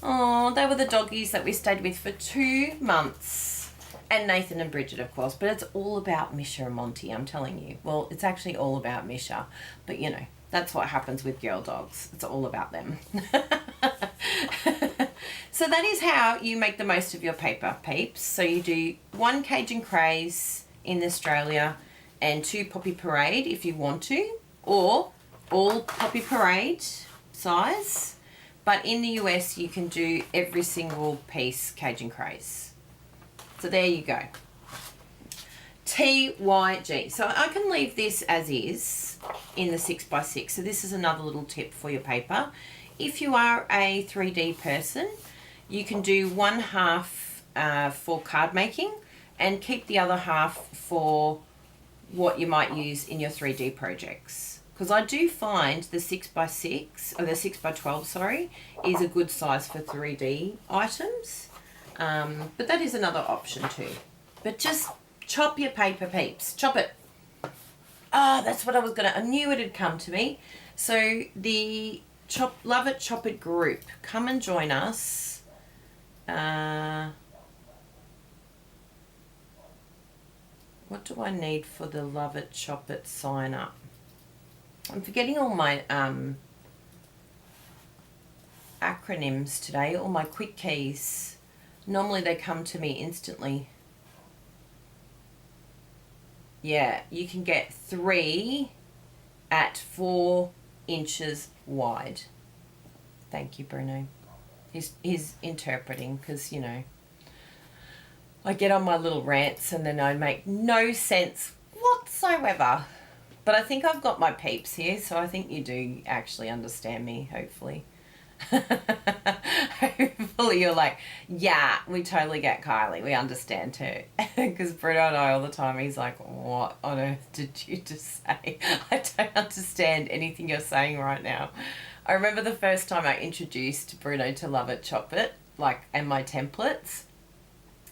Oh, they were the doggies that we stayed with for 2 months. And Nathan and Bridget, of course. But it's all about Misha and Monty, I'm telling you. Well, it's actually all about Misha. But, you know, that's what happens with girl dogs. It's all about them. So that is how you make the most of your paper, peeps. So you do 1 Cajun Craze in Australia and 2 Poppy Parade if you want to, or all Poppy Parade size. But in the US, you can do every single piece Cajun Craze. So there you go. TYG. So I can leave this as is in the 6x6. So this is another little tip for your paper. If you are a 3D person, you can do 1/2 for card making and keep the other half for what you might use in your 3D projects. Because I do find the 6x6, or the 6x12, sorry, is a good size for 3D items. But that is another option too. But just chop your paper, peeps. Chop it. Ah, that's what I knew it had come to me. So the Love It, Chop It group, come and join us. What do I need for the Love It, Chop It sign up? I'm forgetting all my acronyms today, all my quick keys. Normally they come to me instantly. Yeah, you can get 3 at 4 inches wide. Thank you, Bruno. He's interpreting because, you know, I get on my little rants and then I make no sense whatsoever. But I think I've got my peeps here, so I think you do actually understand me, hopefully. Hopefully you're like, yeah, we totally get Kylie. We understand her. Because Bruno and I all the time, he's like, what on earth did you just say? I don't understand anything you're saying right now. I remember the first time I introduced Bruno to Love It, Chop It, and my templates.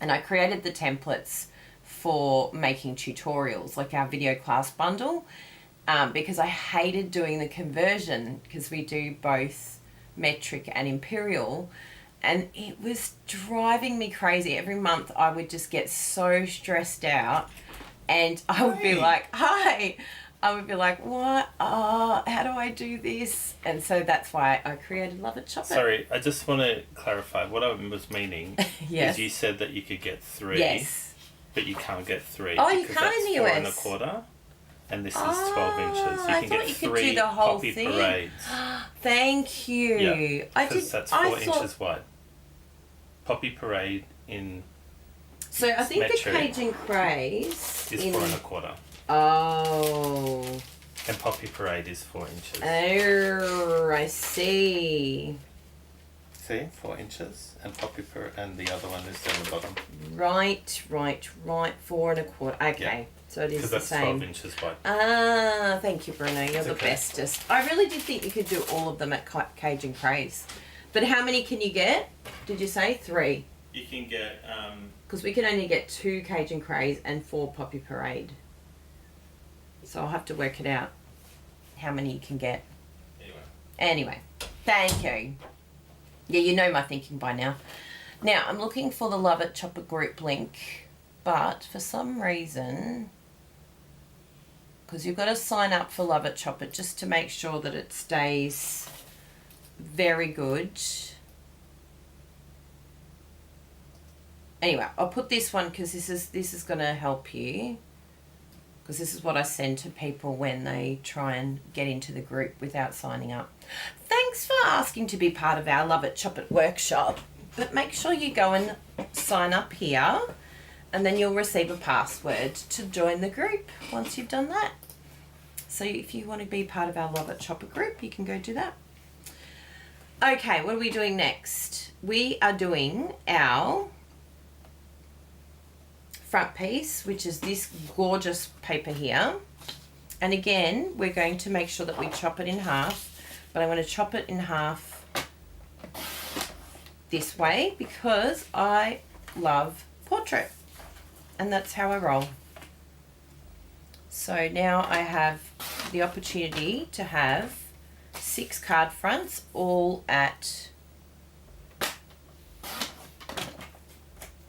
And I created the templates for making tutorials, like our video class bundle, because I hated doing the conversion because we do both metric and imperial, and it was driving me crazy. Every month I would just get so stressed out, and I would be like, hi. I would be like, what? How do I do this? And so that's why I created Love It, Chop It. Sorry, I just want to clarify. What I was meaning Yes. is you said that you could get 3. Yes. But you can't get 3. Oh, you can't in the US. That's 4 1/4. And this is 12 inches. You I can thought get you could 3 do the whole poppy thing. parades. Thank you. Yeah, I because did. that's I 4 thought, inches wide. Poppy parade in so I think metric the Cajun craze is in 4 1/4. Oh. And poppy parade is 4 inches. Oh, I see. See, 4 inches, and poppy and the other one is down the bottom. Right. 4 1/4. Okay, Yeah. so it is Because the that's same. 12 inches wide. Thank you, Bruno. You're the okay. bestest. I really did think you could do all of them at Cajun Craze. But how many can you get? Did you say 3? You can get Because we can only get 2 Cajun Craze and 4 Poppy Parade. So I'll have to work it out how many you can get. Anyway, thank you. Yeah, you know my thinking by now. Now, I'm looking for the Love It, Chop It group link, but for some reason, because you've got to sign up for Love It, Chop It just to make sure that it stays very good. Anyway, I'll put this one because this is going to help you. Because this is what I send to people when they try and get into the group without signing up. Thanks for asking to be part of our Love It, Chop It workshop. But make sure you go and sign up here, and then you'll receive a password to join the group once you've done that. So if you want to be part of our Love It, Chop It group, you can go do that. Okay, what are we doing next? We are doing our front piece, which is this gorgeous paper here. And again, we're going to make sure that we chop it in half, but I'm going to chop it in half this way because I love portrait, and that's how I roll. So now I have the opportunity to have 6 card fronts, all at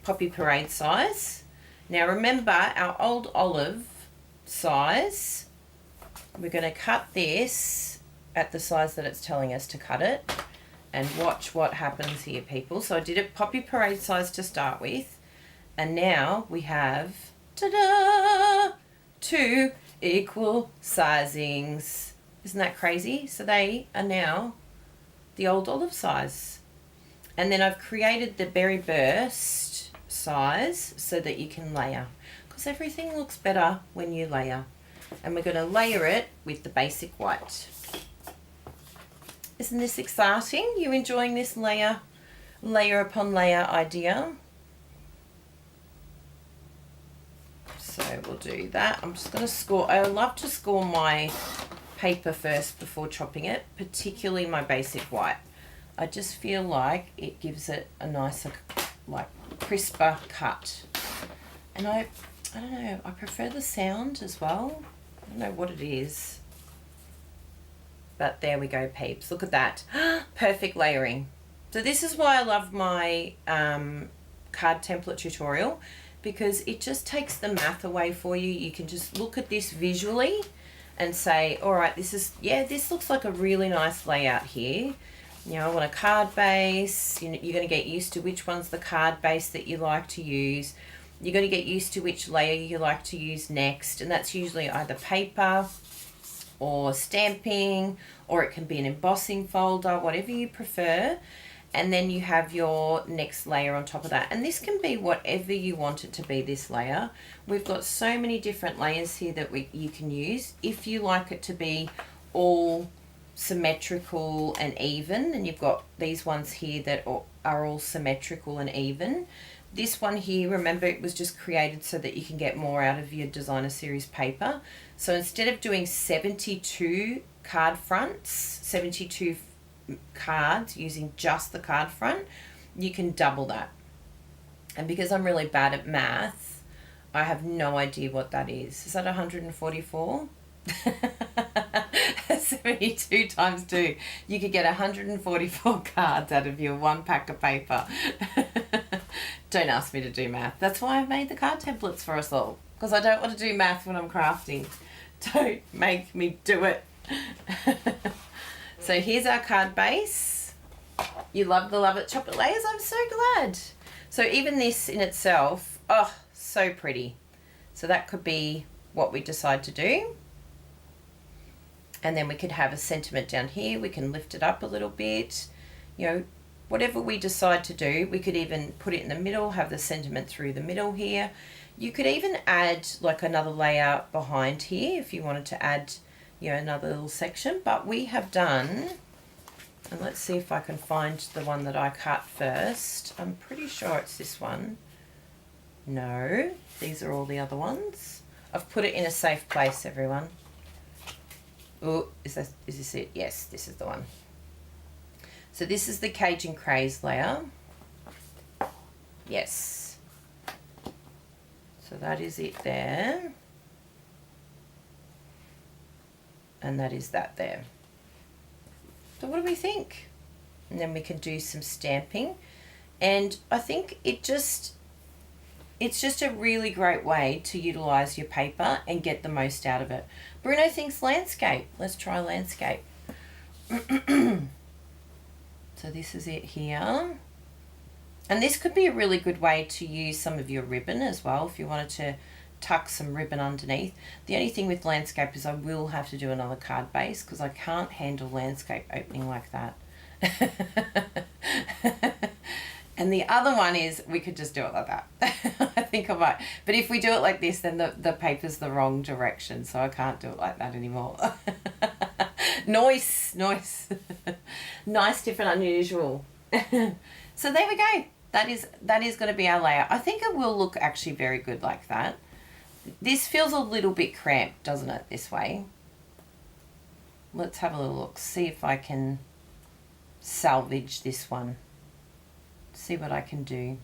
Poppy Parade size. Now remember our old olive size, we're going to cut this at the size that it's telling us to cut it, and watch what happens here, people. So I did it Poppy Parade size to start with, and now we have, ta-da, 2 equal sizings. Isn't that crazy? So they are now the old olive size. And then I've created the berry burst size so that you can layer, because everything looks better when you layer. And we're going to layer it with the basic white. Isn't this exciting? You enjoying this layer upon layer idea? So we'll do that. I'm just going to score. I love to score my paper first before chopping it, particularly my basic white. I just feel like it gives it a nicer, like, crisper cut. And I don't know, I prefer the sound as well. I don't know what it is. But there we go, peeps. Look at that. Perfect layering. So this is why I love my card template tutorial, because it just takes the math away for you. You can just look at this visually and say, all right, this looks like a really nice layout here. You know, I want a card base. You're going to get used to which one's the card base that you like to use. You're going to get used to which layer you like to use next, and that's usually either paper or stamping, or it can be an embossing folder, whatever you prefer. And then you have your next layer on top of that, and this can be whatever you want it to be, this layer. We've got so many different layers here that you can use. If you like it to be all symmetrical and even, and you've got these ones here that are all symmetrical and even. This one here, remember, it was just created so that you can get more out of your designer series paper. So instead of doing 72 card fronts, 72 cards using just the card front, you can double that. And because I'm really bad at math, I have no idea what that is. Is that 144? 72 times 2. You could get 144 cards out of your one pack of paper. Don't ask me to do math. That's why I've made the card templates for us all, because I don't want to do math when I'm crafting. Don't make me do it. So here's our card base. You love the Love It chocolate layers. I'm so glad. So even this in itself, oh, so pretty. So that could be what we decide to do. And then we could have a sentiment down here. We can lift it up a little bit. You know, whatever we decide to do. We could even put it in the middle, have the sentiment through the middle here. You could even add like another layer behind here if you wanted to add, you know, another little section. But we have done, and let's see if I can find the one that I cut first. I'm pretty sure it's this one. No, these are all the other ones. I've put it in a safe place, everyone. Oh, is this it? Yes, this is the one. So this is the Cajun Craze layer. Yes. So that is it there. And that is that there. So what do we think? And then we can do some stamping. And I think it's just a really great way to utilize your paper and get the most out of it. Bruno thinks landscape. Let's try landscape. So this is it here. And this could be a really good way to use some of your ribbon as well if you wanted to tuck some ribbon underneath. The only thing with landscape is I will have to do another card base because I can't handle landscape opening like that. And the other one is we could just do it like that. I think I might. But if we do it like this, then the paper's the wrong direction, so I can't do it like that anymore. Nice. Nice, different, unusual. So there we go. That is going to be our layer. I think it will look actually very good like that. This feels a little bit cramped, doesn't it, this way? Let's have a little look. See if I can salvage this one. See what I can do.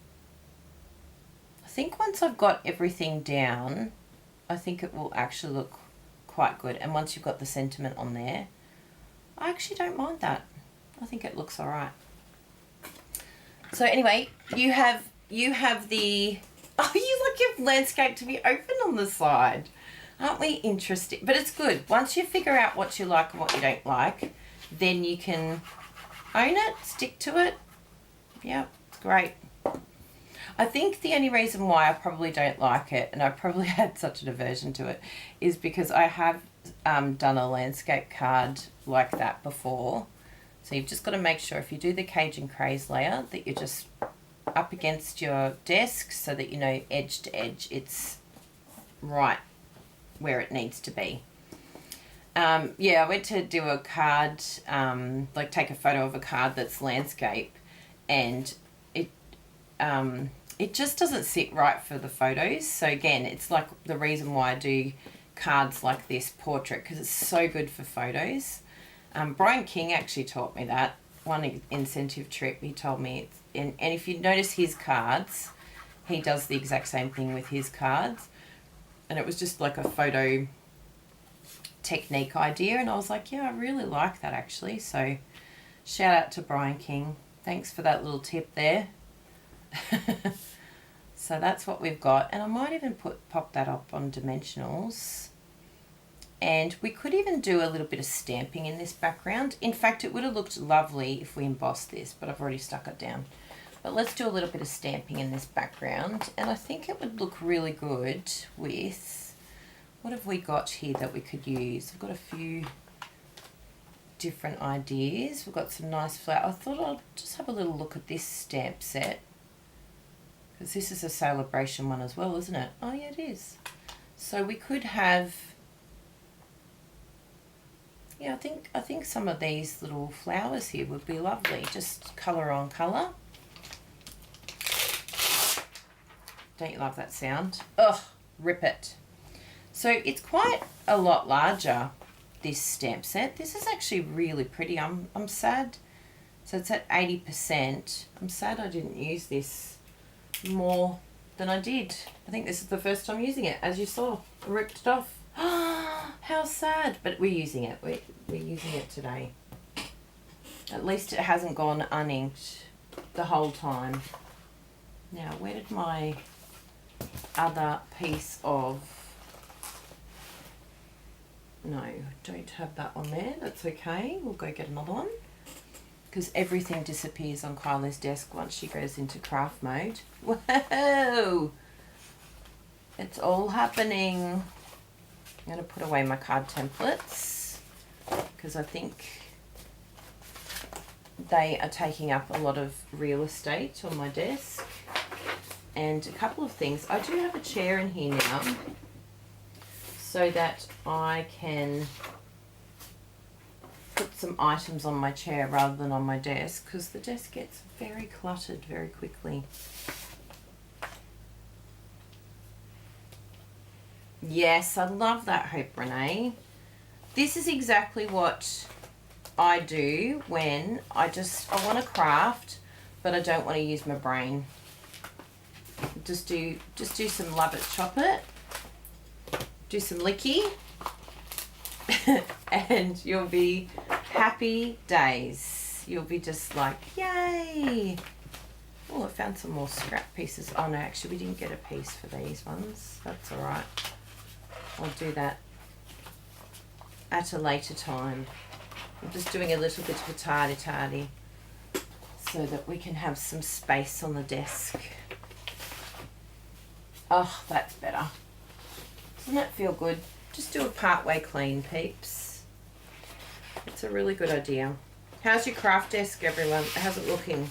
I think once I've got everything down, I think it will actually look quite good. And once you've got the sentiment on there, I actually don't mind that. I think it looks all right. So anyway, you have the, oh, you like your landscape to be open on the side. Aren't we interested? But it's good. Once you figure out what you like and what you don't like, then you can own it, stick to it. Yeah, it's great. I think the only reason why I probably don't like it, and I probably had such an aversion to it, is because I have done a landscape card like that before. So you've just got to make sure if you do the Cajun Craze layer that you're just up against your desk so that you know edge to edge it's right where it needs to be. Yeah, I went to do a card, like take a photo of a card that's landscape, and it just doesn't sit right for the photos. So again, it's like the reason why I do cards like this, portrait, because it's so good for photos. Brian King actually taught me that. One incentive trip, he told me, and if you notice his cards, he does the exact same thing with his cards. And it was just like a photo technique idea, and I was like, yeah, I really like that actually. So shout out to Brian King. Thanks for that little tip there. So that's what we've got, and I might even pop that up on dimensionals. And we could even do a little bit of stamping in this background. In fact, it would have looked lovely if we embossed this, but I've already stuck it down. But let's do a little bit of stamping in this background. And I think it would look really good with, what have we got here that we could use? I've got a few different ideas. We've got some nice flowers. I thought I'll just have a little look at this stamp set, because this is a celebration one as well, isn't it? Oh yeah, it is. So we could have, yeah, I think some of these little flowers here would be lovely. Just colour on colour. Don't you love that sound? Ugh, rip it. So it's quite a lot larger, this stamp set. This is actually really pretty. I'm sad. So it's at 80%. I'm sad I didn't use this more than I did. I think this is the first time using it, as you saw. I ripped it off. How sad. But we're using it. We're using it today. At least it hasn't gone uninked the whole time. Now, where did my other piece of... No, don't have that on there. That's okay. We'll go get another one, because everything disappears on Kylie's desk once she goes into craft mode. Whoa! It's all happening. I'm going to put away my card templates, because I think they are taking up a lot of real estate on my desk. And a couple of things. I do have a chair in here now, so that I can put some items on my chair rather than on my desk, because the desk gets very cluttered very quickly. Yes, I love that, Hope Renee. This is exactly what I do when I want to craft, but I don't want to use my brain. Just do some love it, chop it. Do some licky and you'll be happy days. You'll be just like, yay. Oh, I found some more scrap pieces. Oh no, actually we didn't get a piece for these ones. That's all right. I'll do that at a later time. I'm just doing a little bit of a tardy so that we can have some space on the desk. Oh, that's better. Doesn't that feel good? Just do a part-way clean, peeps. It's a really good idea. How's your craft desk, everyone? How's it looking?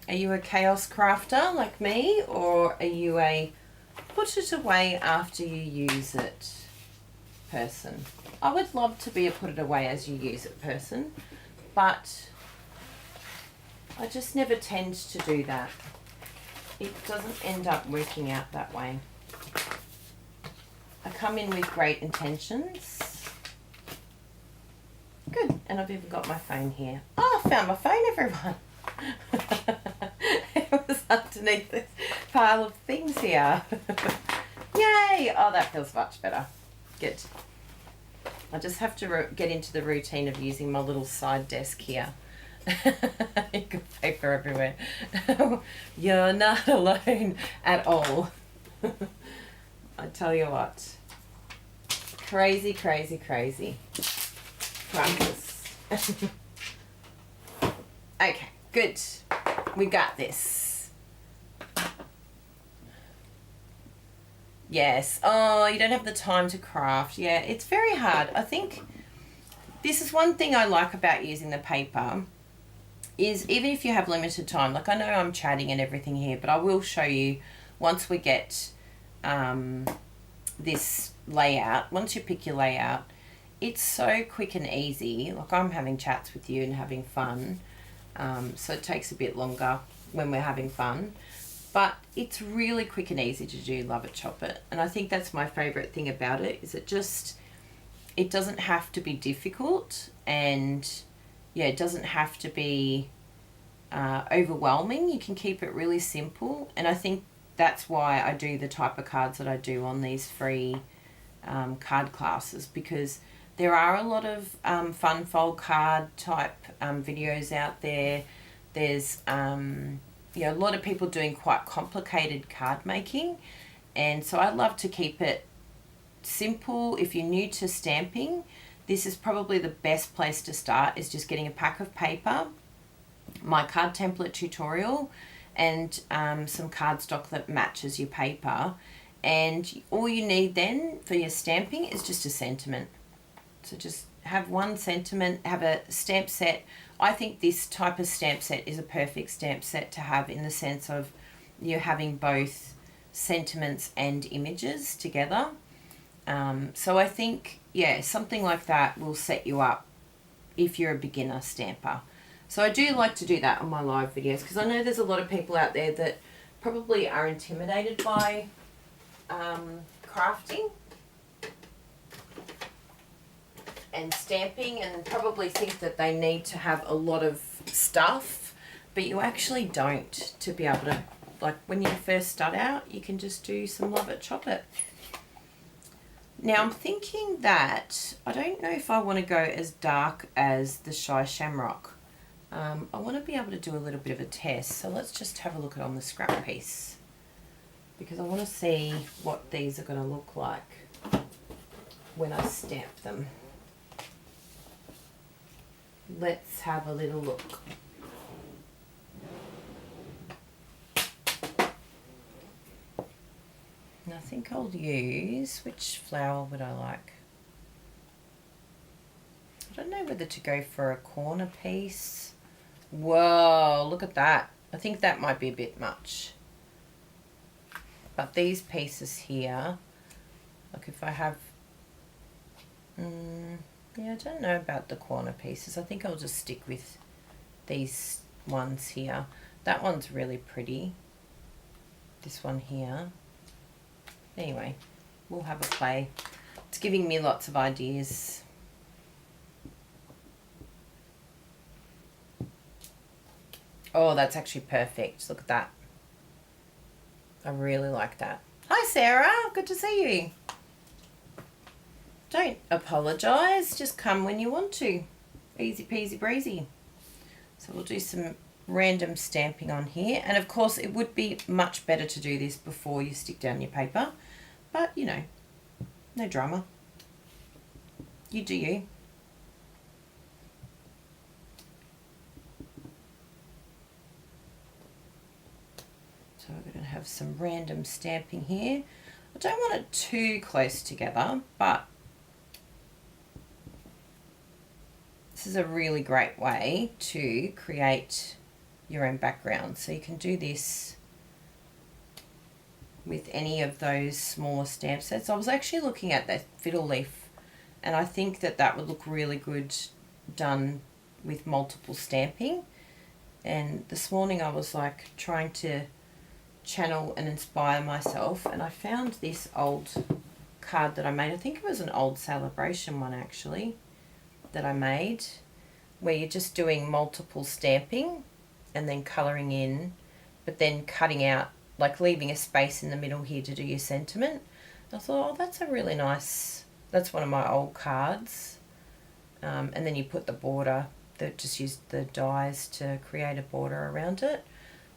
Are you a chaos crafter like me, or are you a put it away after you use it person? I would love to be a put it away as you use it person, but I just never tend to do that. It doesn't end up working out that way. I come in with great intentions. Good, and I've even got my phone here. Oh, I found my phone, everyone. It was underneath this pile of things here. Yay! Oh, that feels much better. Good. I just have to get into the routine of using my little side desk here. You've got paper everywhere. You're not alone at all. I tell you what. Crazy, crazy, crazy. Practice. Okay, good. We got this. Yes. Oh, you don't have the time to craft. Yeah, it's very hard. I think this is one thing I like about using the paper, is even if you have limited time, like I know I'm chatting and everything here, but I will show you once we get this layout, once you pick your layout, it's so quick and easy. Like I'm having chats with you and having fun, so it takes a bit longer when we're having fun, but it's really quick and easy to do love it, chop it. And I think that's my favorite thing about it, is it doesn't have to be difficult, and yeah, it doesn't have to be overwhelming. You can keep it really simple, and I think that's why I do the type of cards that I do on these free card classes, because there are a lot of fun fold card type videos out there. There's a lot of people doing quite complicated card making, and so I love to keep it simple. If you're new to stamping, this is probably the best place to start, is just getting a pack of paper, my card template tutorial, and some cardstock that matches your paper. And all you need then for your stamping is just a sentiment. So just have one sentiment, have a stamp set. I think this type of stamp set is a perfect stamp set to have, in the sense of you're having both sentiments and images together. So I think, yeah, something like that will set you up if you're a beginner stamper. So I do like to do that on my live videos, because I know there's a lot of people out there that probably are intimidated by crafting and stamping, and probably think that they need to have a lot of stuff, but you actually don't, to be able to, like, when you first start out, you can just do some love it, chop it. Now I'm thinking that I don't know if I want to go as dark as the Shy Shamrock. I want to be able to do a little bit of a test, so let's just have a look at on the scrap piece, because I want to see what these are going to look like when I stamp them. Let's have a little look. And I think I'll use, which flower would I like? I don't know whether to go for a corner piece. Whoa, look at that. I think that might be a bit much. But these pieces here, like if I have, yeah, I don't know about the corner pieces. I think I'll just stick with these ones here. That one's really pretty. This one here. Anyway, we'll have a play. It's giving me lots of ideas. Oh, that's actually perfect. Look at that. I really like that. Hi, Sarah. Good to see you. Don't apologise. Just come when you want to. Easy peasy breezy. So we'll do some random stamping on here. And of course, it would be much better to do this before you stick down your paper. But, you know, no drama. You do you. So we're going to have some random stamping here. I don't want it too close together, but this is a really great way to create your own background. So you can do this with any of those smaller stamp sets. I was actually looking at that fiddle leaf, and I think that that would look really good done with multiple stamping. And this morning I was like trying to channel and inspire myself, and I found this old card that I made. I think it was an old celebration one actually that I made, where you're just doing multiple stamping and then colouring in, but then cutting out, like leaving a space in the middle here to do your sentiment. I thought, oh, that's a really nice, that's one of my old cards. And then you put the border, that just used the dies to create a border around it.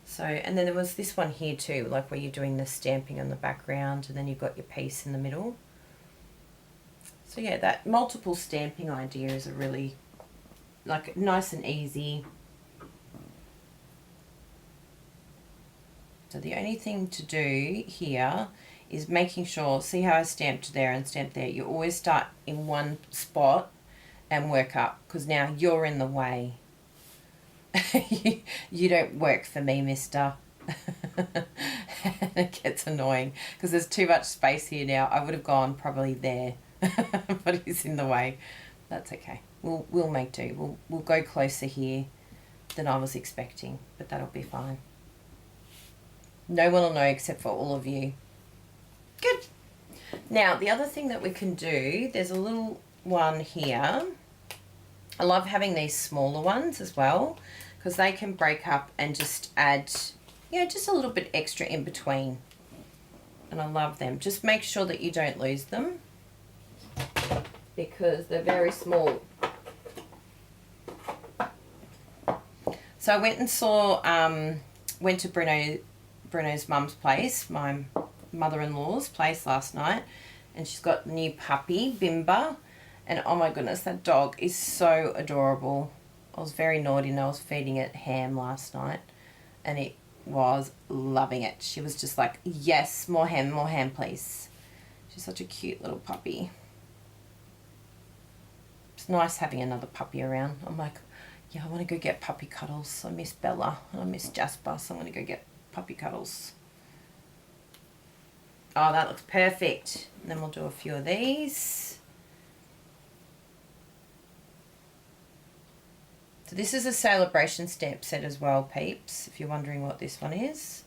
So, and then there was this one here too, like where you're doing the stamping on the background and then you've got your piece in the middle. So yeah, that multiple stamping idea is a really, like, nice and easy. So the only thing to do here is making sure, see how I stamped there and stamped there, you always start in one spot and work up, because now you're in the way. You don't work for me, mister. And it gets annoying because there's too much space here now. I would have gone probably there, but he's in the way. That's okay. We'll make do. We'll go closer here than I was expecting, but that'll be fine. No one will know except for all of you. Good. Now, the other thing that we can do, there's a little one here. I love having these smaller ones as well, because they can break up and just add, you know, just a little bit extra in between. And I love them. Just make sure that you don't lose them, because they're very small. So I went and saw, went to Bruno's mum's place, my mother-in-law's place last night, And she's got the new puppy, Bimba. And oh my goodness, that dog is so adorable. I was very naughty and I was feeding it ham last night. And it was loving it. She was just like, yes, more ham, please. She's such a cute little puppy. It's nice having another puppy around. I'm like, yeah, I want to go get puppy cuddles. I miss Bella and I miss Jasper, so I'm going to go get puppy cuddles. Oh, that looks perfect. And then we'll do a few of these. So this is a celebration stamp set as well, peeps, if you're wondering what this one is.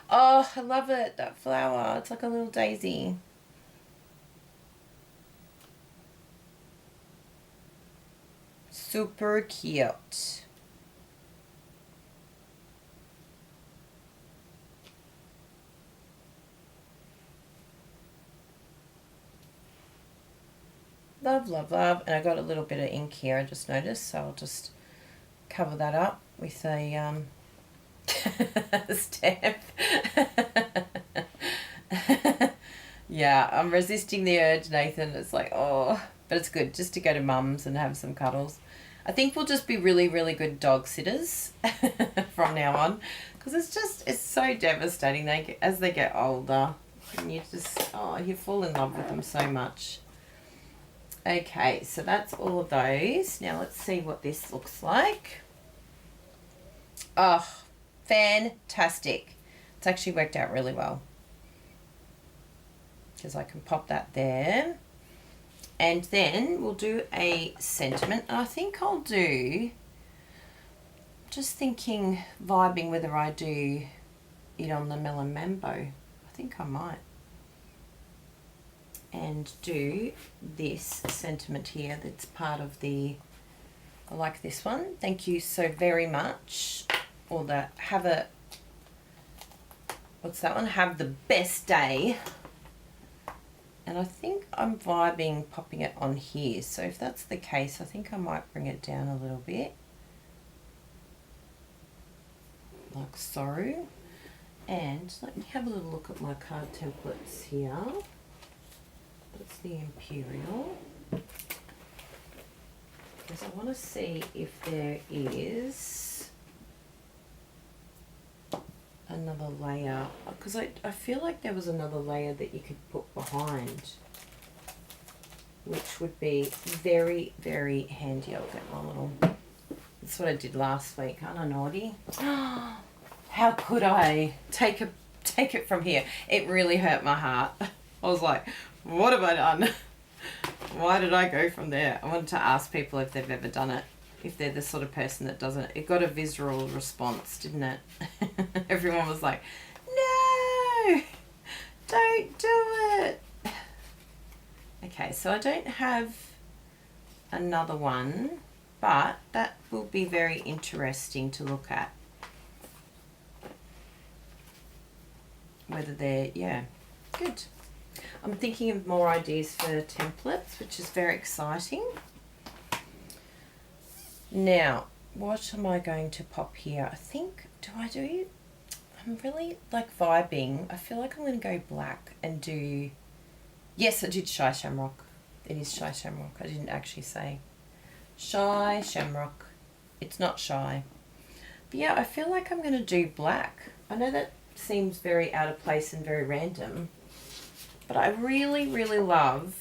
Oh, I love it, that flower. It's like a little daisy. Super cute. Love, love, love. And I got a little bit of ink here, I just noticed, so I'll just cover that up with a stamp. Yeah, I'm resisting the urge, Nathan. It's like, oh, but it's good just to go to mum's and have some cuddles. I think we'll just be really, really good dog sitters from now on, because it's so devastating. As they get older, and you fall in love with them so much. Okay, so that's all of those. Now let's see what this looks like. Oh, fantastic. It's actually worked out really well, because I can pop that there. And then we'll do a sentiment. I think I'll do, just thinking, vibing whether I do it on the Melon Mambo. I think I might. And do this sentiment here that's part of the, I like this one. Thank you so very much. Or the what's that one? Have the best day. And I think I'm vibing popping it on here. So if that's the case, I think I might bring it down a little bit. Like so. And let me have a little look at my card templates here. That's the Imperial. Because I want to see if there is another layer, because I feel like there was another layer that you could put behind, which would be very, very handy. I'll get my little, that's what I did last week, aren't I naughty? How could I take it from here? It really hurt my heart. I was like, what have I done? Why did I go from there? I wanted to ask people if they've ever done it, if they're the sort of person that doesn't. It got a visceral response, didn't it? Everyone was like, no, don't do it. Okay, so I don't have another one, but that will be very interesting to look at. Whether they're, yeah, good. I'm thinking of more ideas for templates, which is very exciting. Now, what am I going to pop here? I think, I'm really like vibing. I feel like I'm going to go black and do, yes, I did Shy Shamrock. It is Shy Shamrock. I didn't actually say Shy Shamrock. It's not shy. But yeah, I feel like I'm going to do black. I know that seems very out of place and very random, but I really, really love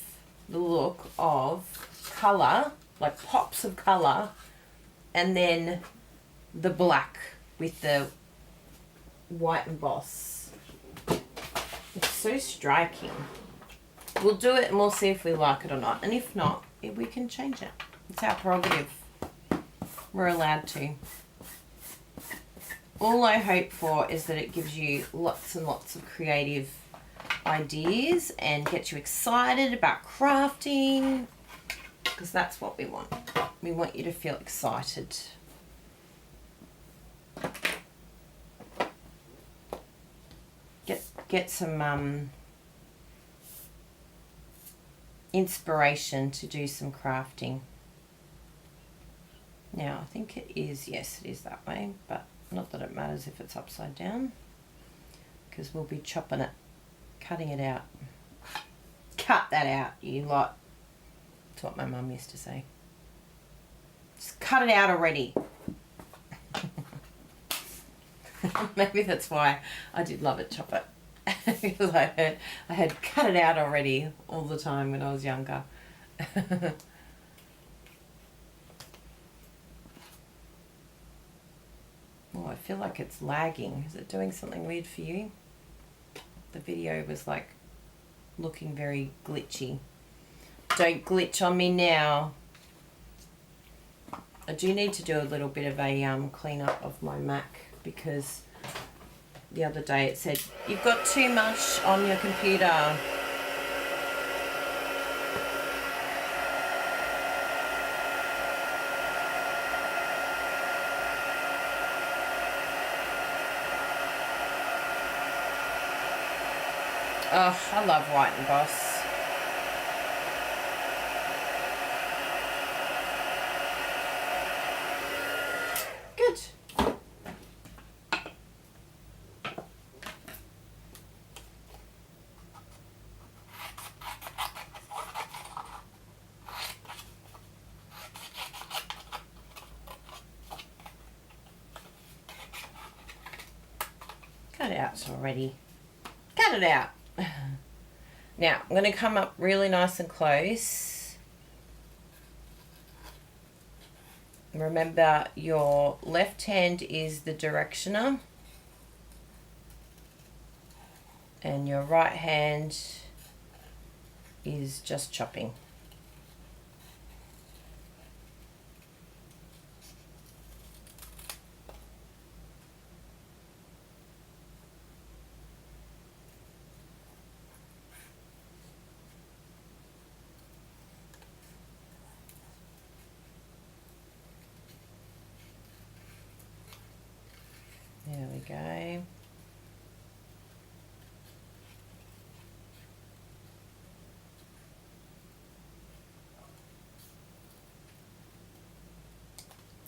the look of colour, like pops of colour, and then the black with the white emboss. It's so striking. We'll do it and we'll see if we like it or not. And if not, we can change it. It's our prerogative. We're allowed to. All I hope for is that it gives you lots and lots of creative ideas and gets you excited about crafting, because that's what we want. We want you to feel excited. Get some inspiration to do some crafting. Now, I think it is, yes, it is that way, but not that it matters if it's upside down, because we'll be chopping it, cutting it out. cut that out, you lot. That's what my mum used to say. Just cut it out already. Maybe that's why I did love it, chop it. Because I had cut it out already all the time when I was younger. Oh, I feel like it's lagging. Is it doing something weird for you? The video was like looking very glitchy. Don't glitch on me now. I do need to do a little bit of a clean up of my Mac, because the other day it said, you've got too much on your computer. Oh, I love writing, boss. Good. Cut it out already. Cut it out. Now, I'm going to come up really nice and close. Remember, your left hand is the directioner, and your right hand is just chopping. There we go.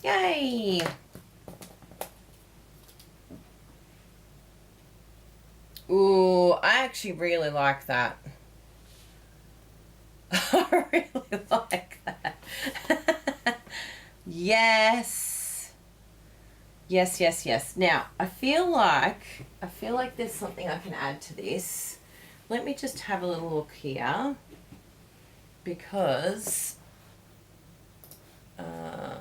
Yay! Ooh, I actually really like that. I really like that. Yes. Yes, yes, yes. Now, I feel like there's something I can add to this. Let me just have a little look here, because I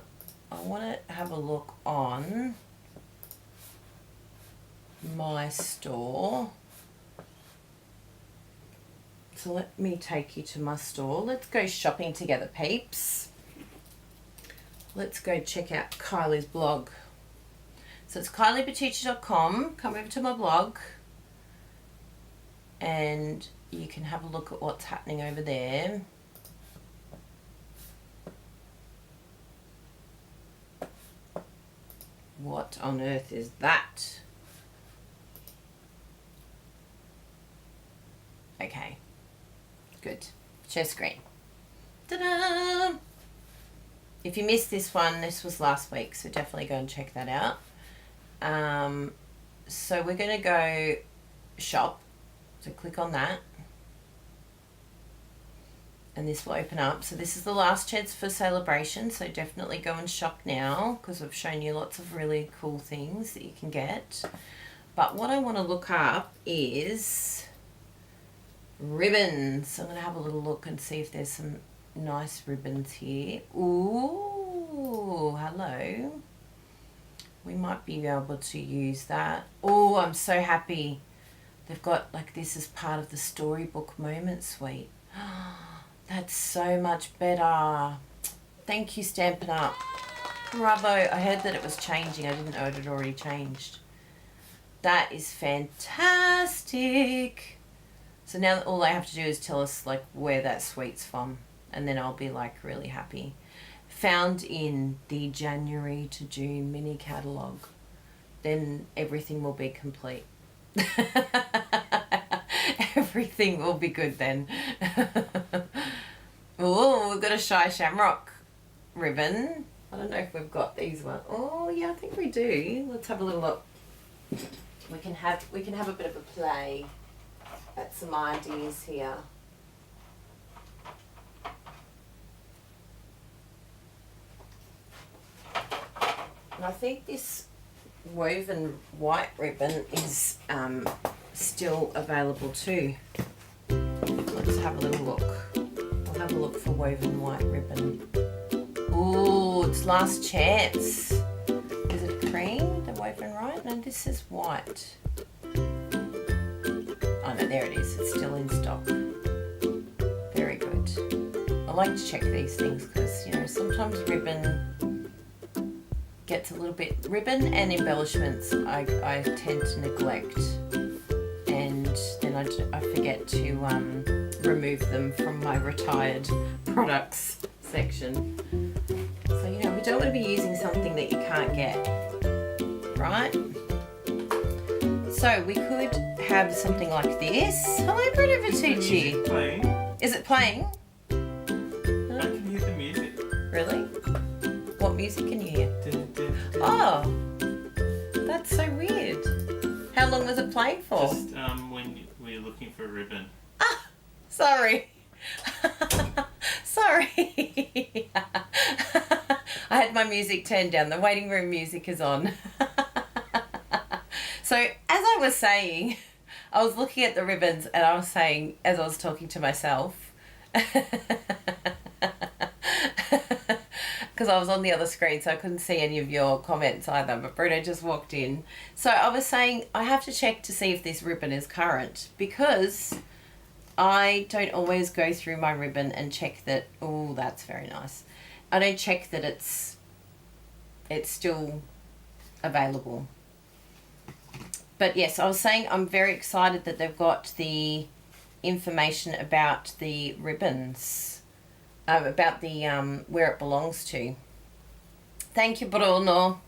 want to have a look on my store. So let me take you to my store. Let's go shopping together, peeps. Let's go check out Kylie's blog. So it's KylieBertucci.com. Come over to my blog and you can have a look at what's happening over there. What on earth is that? Okay, good. Share screen. Ta-da! If you missed this one, this was last week, so definitely go and check that out. So we're going to go shop. So click on that. And this will open up. So this is the last chance for celebration. So definitely go and shop now, because I've shown you lots of really cool things that you can get. But what I want to look up is ribbons. I'm going to have a little look and see if there's some nice ribbons here. Ooh, hello. We might be able to use that. Oh, I'm so happy. They've got like this as part of the storybook moment suite. That's so much better. Thank you, Stampin' Up. Bravo. I heard that it was changing. I didn't know it had already changed. That is fantastic. So now all they have to do is tell us like where that suite's from, and then I'll be like really happy. Found in the January to June mini catalogue. Then everything will be complete. Everything will be good then. Oh, we've got a Shy Shamrock ribbon. I don't know if we've got these ones. Oh yeah, I think we do. Let's have a little look. We can have a bit of a play at some ideas here. I think this woven white ribbon is still available too. Let's have a little look. We'll have a look for woven white ribbon. Ooh, it's last chance. Is it cream, the woven right? No, this is white. Oh no, there it is. It's still in stock. Very good. I like to check these things because, you know, sometimes ribbon gets a little bit... Ribbon and embellishments I tend to neglect. And then I forget to remove them from my retired products section. So, you know, we don't want to be using something that you can't get, right? So we could have something like this. Hello, Brita Vitucci. Is it playing? I can hear the music. Really? What music can you hear? Oh, that's so weird. How long was it playing for? Just when we're looking for a ribbon. Ah, sorry. Sorry. I had my music turned down. The waiting room music is on. So, as I was saying, I was looking at the ribbons and I was saying, as I was talking to myself, because I was on the other screen, so I couldn't see any of your comments either, but Bruno just walked in. So I was saying, I have to check to see if this ribbon is current, because I don't always go through my ribbon and check that, oh, that's very nice. I don't check that it's still available. But yes, I was saying I'm very excited that they've got the information about the ribbons, about the where it belongs to. Thank you, Bruno.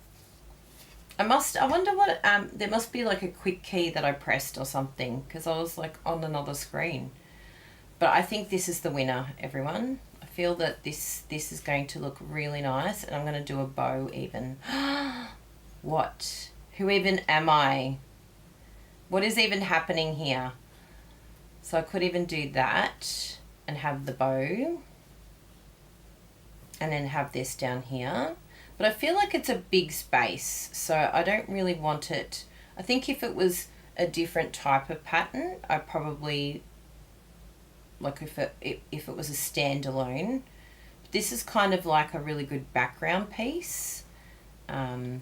I wonder what, there must be like a quick key that I pressed or something, because I was like on another screen. But I think this is the winner, everyone. I feel that this is going to look really nice, and I'm going to do a bow even. What? Who even am I? What is even happening here? So I could even do that and have the bow and then have this down here. But I feel like it's a big space, so I don't really want it. I think if it was a different type of pattern, I probably, like if it was a standalone. This is kind of like a really good background piece. So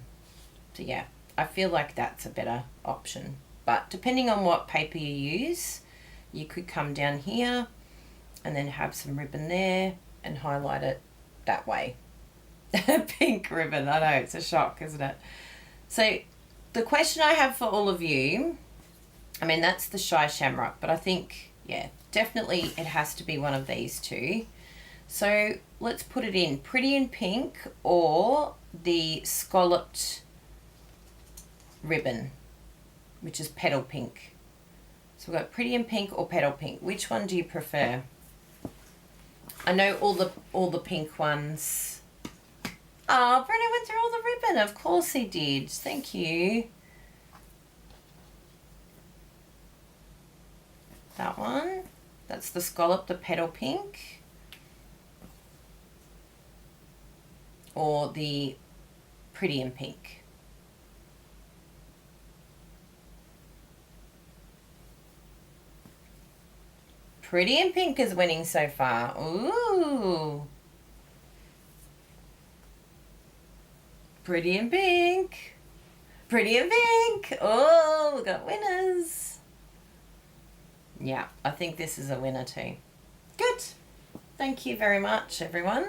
yeah, I feel like that's a better option. But depending on what paper you use, you could come down here and then have some ribbon there and highlight it that way. Pink ribbon, I know, it's a shock, isn't it? So the question I have for all of you, I mean, that's the Shy Shamrock, but I think, yeah, definitely it has to be one of these two. So let's put it in Pretty in Pink or the scalloped ribbon, which is petal pink. So we've got Pretty in Pink or petal pink. Which one do you prefer? I know all the pink ones. Oh, Bruno went through all the ribbon. Of course he did. Thank you. That one. That's the scallop, the petal pink. Or the Pretty in Pink. Pretty in Pink is winning so far. Ooh. Pretty in Pink. Pretty in Pink. Oh, we got winners. Yeah, I think this is a winner too. Good. Thank you very much, everyone.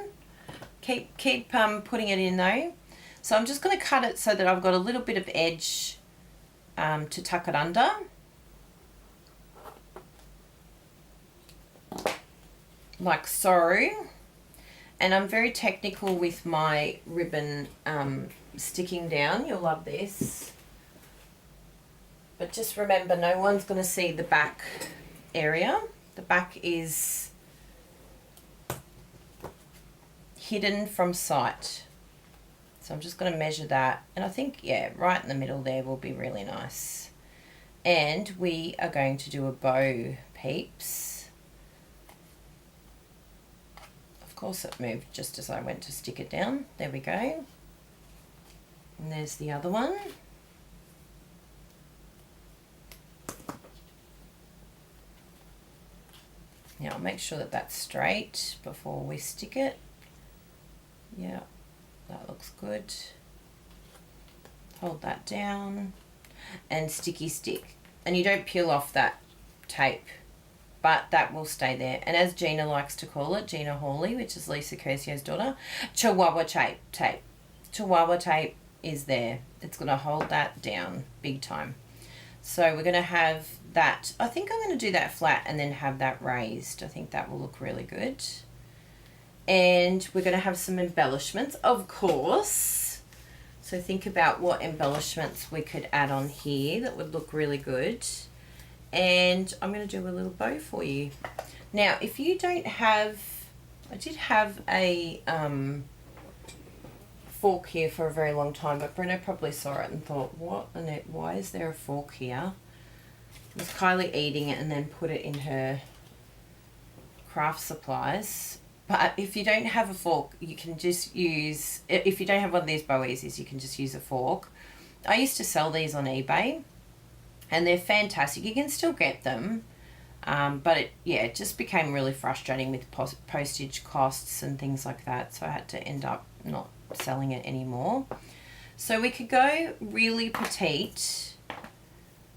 Keep putting it in though. So I'm just going to cut it so that I've got a little bit of edge to tuck it under. Like so. And I'm very technical with my ribbon sticking down. You'll love this. But just remember, no one's going to see the back area. The back is hidden from sight. So I'm just going to measure that. And I think, yeah, right in the middle there will be really nice. And we are going to do a bow, peeps. Of course it moved just as I went to stick it down. There we go. And there's the other one. Now I'll make sure that that's straight before we stick it. Yeah, that looks good. Hold that down and sticky stick. And you don't peel off that tape, but that will stay there. And as Gina likes to call it, Gina Hawley, which is Lisa Curcio's daughter, Chihuahua tape. Chihuahua tape is there. It's going to hold that down big time. So we're going to have that. I think I'm going to do that flat and then have that raised. I think that will look really good. And we're going to have some embellishments, of course. So think about what embellishments we could add on here that would look really good. And I'm going to do a little bow for you. Now, if you don't have, I did have a fork here for a very long time, but Breno probably saw it and thought, what, Annette, why is there a fork here? It was Kylie eating it and then put it in her craft supplies. But if you don't have a fork, you can just use, if you don't have one of these Bow Easies, you can just use a fork. I used to sell these on eBay and they're fantastic. You can still get them, but it just became really frustrating with postage costs and things like that. So I had to end up not selling it anymore. So we could go really petite.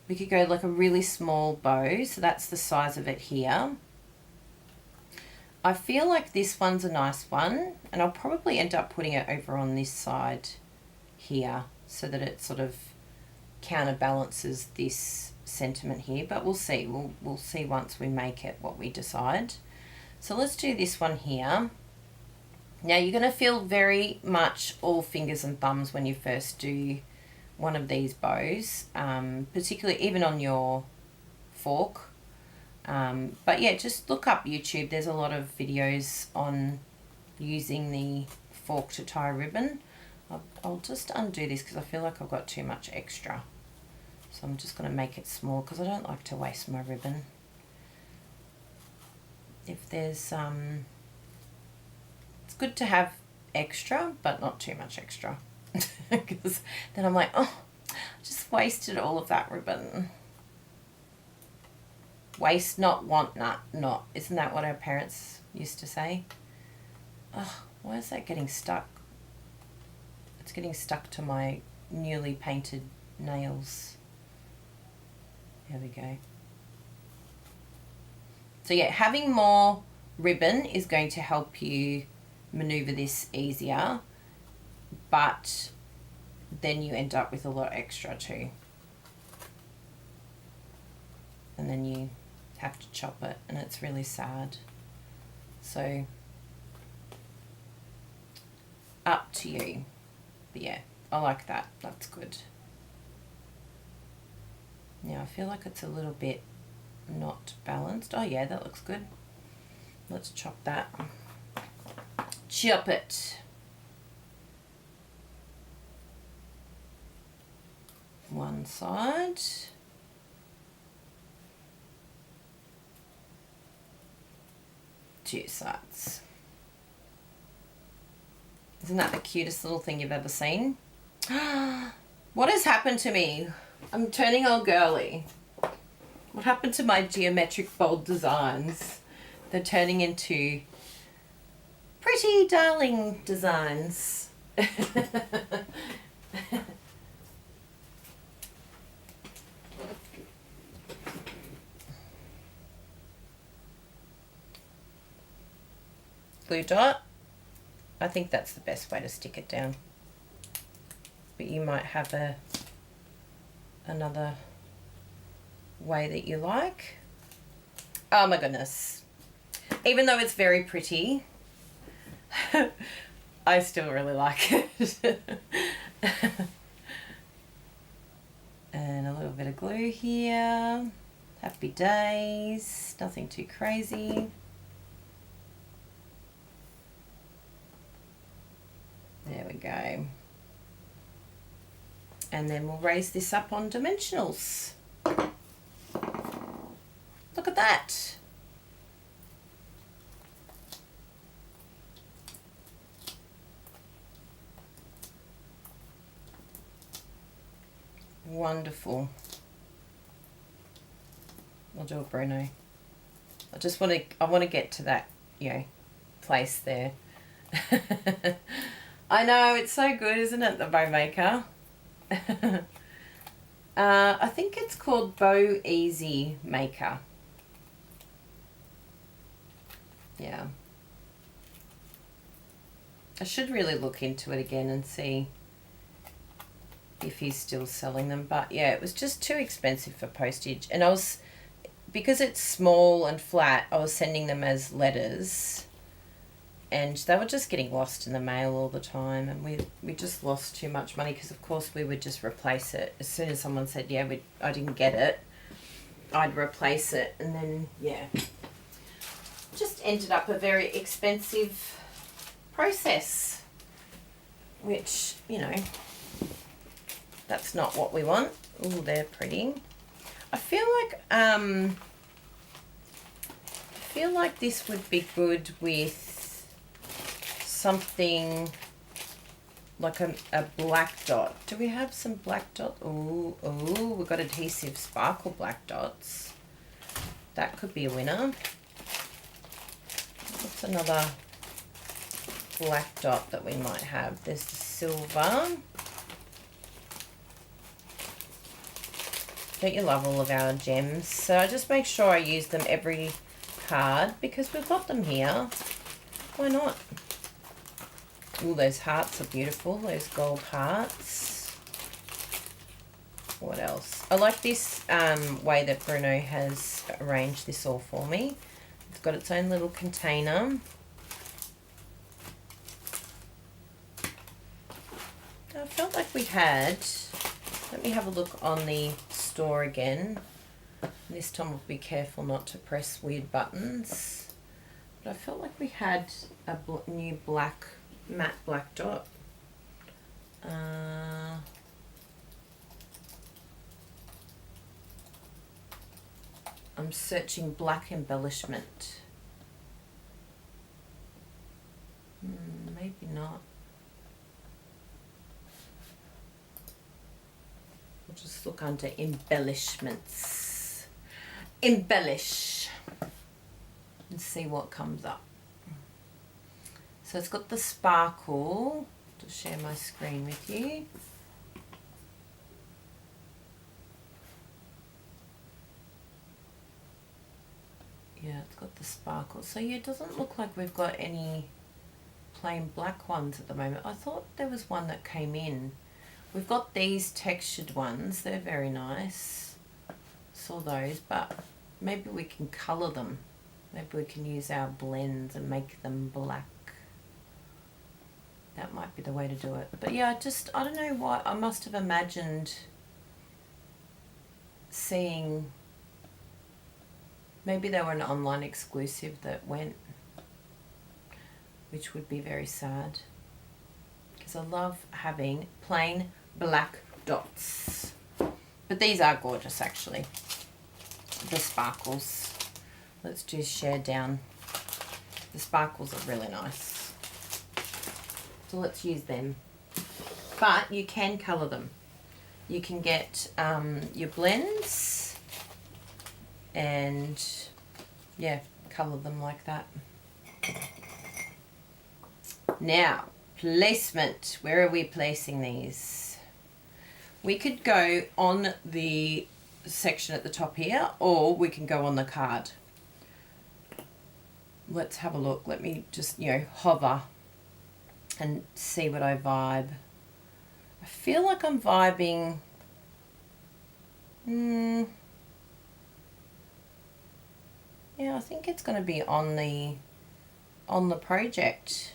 We could go like a really small bow. So that's the size of it here. I feel like this one's a nice one, and I'll probably end up putting it over on this side here so that it sort of counterbalances this sentiment here, but we'll see. We'll see once we make it what we decide. So let's do this one here. Now you're going to feel very much all fingers and thumbs when you first do one of these bows, particularly even on your fork. But yeah, just look up YouTube. There's a lot of videos on using the fork to tie a ribbon. I'll just undo this because I feel like I've got too much extra. So I'm just going to make it small because I don't like to waste my ribbon. If there's, it's good to have extra, but not too much extra. Because then I'm like, oh, I just wasted all of that ribbon. Waste not, want not. Isn't that what our parents used to say? Oh, why is that getting stuck? It's getting stuck to my newly painted nails. There we go. So yeah, having more ribbon is going to help you maneuver this easier, but then you end up with a lot extra too. And then you have to chop it and it's really sad. So up to you. But yeah, I like that. That's good. Now I feel like it's a little bit not balanced. Oh yeah, that looks good. Let's chop that. Chop it. One side. Two sides. Isn't that the cutest little thing you've ever seen? What has happened to me? I'm turning all girly. What happened to my geometric bold designs? They're turning into pretty darling designs. Glue dot. I think that's the best way to stick it down. But you might have another way that you like. Oh my goodness. Even though it's very pretty, I still really like it. And a little bit of glue here. Happy days. Nothing too crazy. There we go. And then we'll raise this up on dimensionals. Look at that. Wonderful. I'll do it, Bruno. I want to get to that, place there. I know, it's so good, isn't it, the bow maker? I think it's called Bow Easy Maker. Yeah. I should really look into it again and see if he's still selling them. But yeah, it was just too expensive for postage. And because it's small and flat, I was sending them as letters. And they were just getting lost in the mail all the time. And we just lost too much money because, of course, we would just replace it. As soon as someone said, yeah, I didn't get it, I'd replace it. And then, yeah, just ended up a very expensive process, which, that's not what we want. Oh, they're pretty. I feel like this would be good with something like a black dot. Do we have some black dot? Oh, we've got adhesive sparkle black dots. That could be a winner. What's another black dot that we might have? There's the silver. Don't you love all of our gems? So I just make sure I use them every card because we've got them here. Why not? Ooh, those hearts are beautiful. Those gold hearts. What else? I like this way that Bruno has arranged this all for me. It's got its own little container. I felt like we had... Let me have a look on the store again. This time we'll be careful not to press weird buttons. But I felt like we had a new matte black dot. I'm searching black embellishment. Maybe not. We'll just look under embellishments. Embellish. And see what comes up. So it's got the sparkle. To share my screen with you. Yeah, it's got the sparkle. So yeah, it doesn't look like we've got any plain black ones at the moment. I thought there was one that came in. We've got these textured ones. They're very nice. Saw those, but maybe we can colour them. Maybe we can use our blends and make them black. That might be the way to do it. But yeah, I don't know why. I must have imagined seeing... Maybe they were an online exclusive that went, which would be very sad. Because I love having plain black dots. But these are gorgeous, actually. The sparkles. Let's do share down. The sparkles are really nice. So let's use them. But you can colour them. You can get your blends and, yeah, colour them like that. Now, placement. Where are we placing these? We could go on the section at the top here, or we can go on the card. Let's have a look. Let me just, hover and see what I vibe. I feel like I'm vibing... Yeah, I think it's going to be on the project.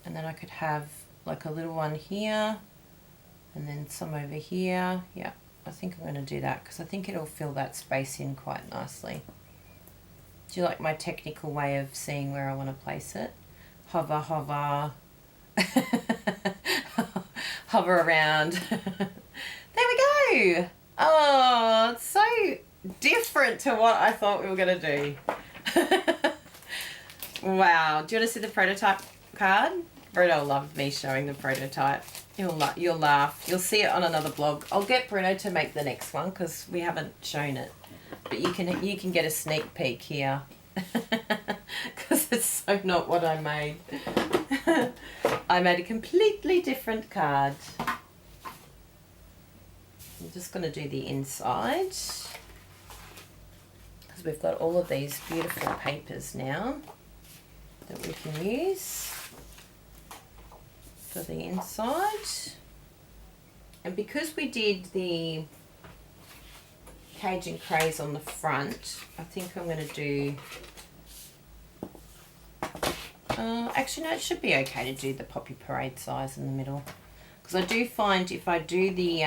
And then I could have like a little one here and then some over here. Yeah, I think I'm going to do that because I think it'll fill that space in quite nicely. Do you like my technical way of seeing where I want to place it? Hover, hover. Hover around. There we go. Oh, it's so different to what I thought we were going to do. Wow. Do you want to see the prototype card? Bruno loved me showing the prototype. You'll laugh. You'll see it on another blog. I'll get Bruno to make the next one because we haven't shown it. But you can get a sneak peek here. Because it's so not what I made. I made a completely different card. I'm just going to do the inside. Because we've got all of these beautiful papers now that we can use for the inside. And because we did the Cajun Craze on the front, I think I'm going to do... actually, no, it should be okay to do the Poppy Parade size in the middle. Because I do find if I do the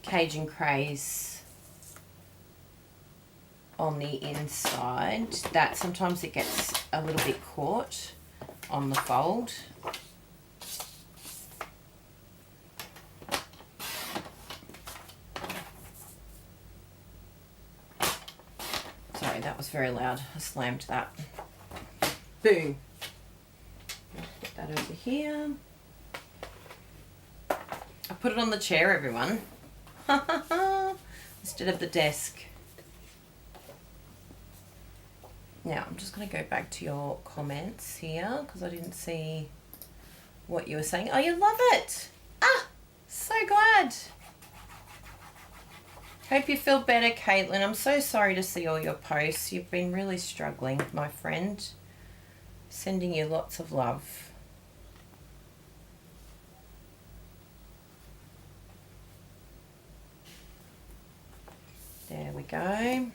Cajun Craze on the inside, that sometimes it gets a little bit caught on the fold. Sorry, that was very loud. I slammed that. Boom. Put that over here. I put it on the chair, everyone. Instead of the desk. Now, I'm just going to go back to your comments here because I didn't see what you were saying. Oh, you love it! Ah! So glad! Hope you feel better, Caitlin. I'm so sorry to see all your posts. You've been really struggling, my friend. Sending you lots of love. There we go.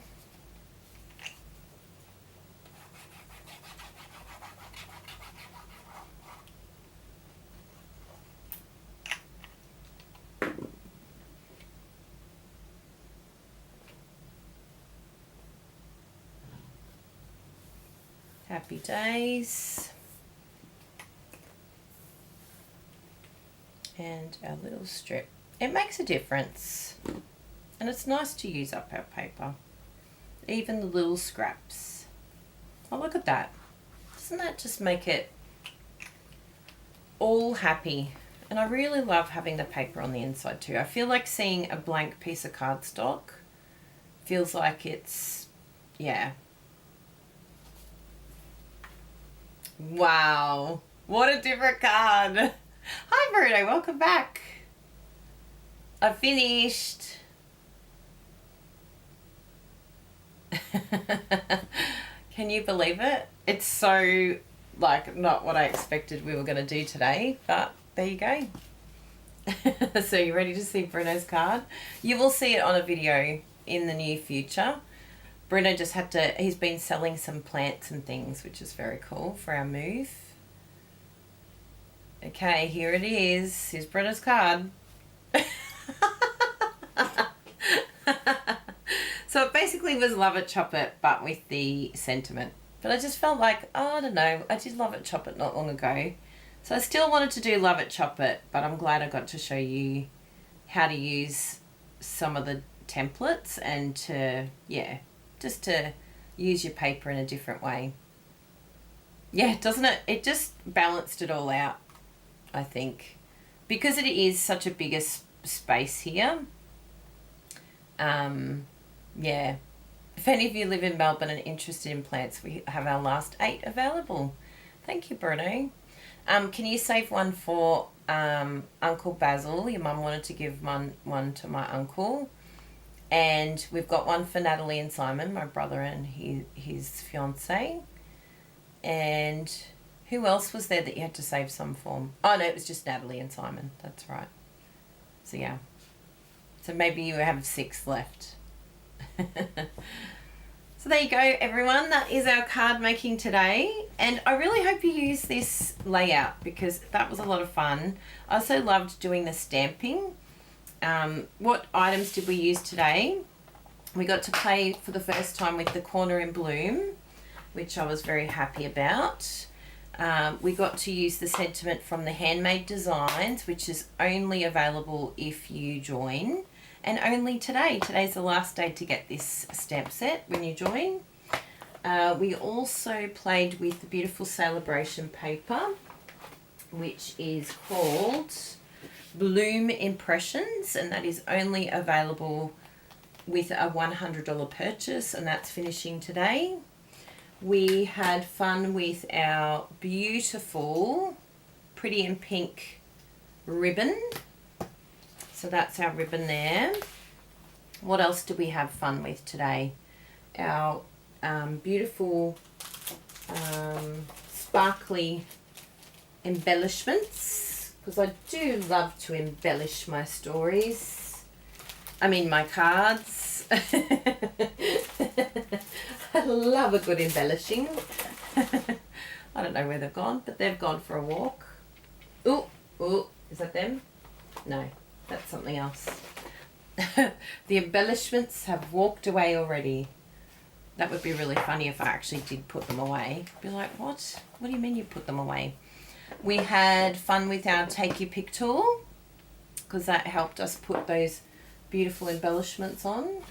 Happy days. And our little strip. It makes a difference. And it's nice to use up our paper. Even the little scraps. Oh, look at that. Doesn't that just make it all happy? And I really love having the paper on the inside too. I feel like seeing a blank piece of cardstock feels like it's, yeah. Wow, what a different card. Hi Bruno, welcome back. I finished. Can you believe it? It's so, like, not what I expected we were going to do today, but there you go. So you ready to see Bruno's card? You will see it on a video in the near future. Bruno just had to, he's been selling some plants and things, which is very cool for our move. Okay, here it is. Here's Bruno's card. So it basically was Love It, Chop It, but with the sentiment. But I just felt like, oh, I don't know, I did Love It, Chop It not long ago. So I still wanted to do Love It, Chop It, but I'm glad I got to show you how to use some of the templates and to, yeah, just to use your paper in a different way. Yeah, doesn't it? It just balanced it all out, I think. Because it is such a bigger space here. Yeah. If any of you live in Melbourne and interested in plants, we have our last 8 available. Thank you, Bruno. Can you save one for Uncle Basil? Your mum wanted to give one to my uncle. And we've got one for Natalie and Simon, my brother and his fiancée. And who else was there that you had to save some for? Oh, no, it was just Natalie and Simon. That's right. So, yeah. So maybe you have 6 left. So there you go, everyone. That is our card making today. And I really hope you use this layout because that was a lot of fun. I also loved doing the stamping. What items did we use today? We got to play for the first time with the Corner in Bloom, which I was very happy about. We got to use the sentiment from the Handmade Designs, which is only available if you join. And only today. Today's the last day to get this stamp set when you join. We also played with the beautiful Celebration paper. which is called Bloom Impressions, and that is only available with a $100 purchase, and that's finishing today. We had fun with our beautiful Pretty in Pink ribbon. So that's our ribbon there. What else did we have fun with today? Our beautiful sparkly embellishments, because I do love to embellish my stories. I mean my cards. I love a good embellishing. I don't know where they've gone, but they've gone for a walk. Ooh, ooh, is that them? No, that's something else. The embellishments have walked away already. That would be really funny if I actually did put them away. Be like, what? What do you mean you put them away? We had fun with our Take Your Pick tool, because that helped us put those beautiful embellishments on.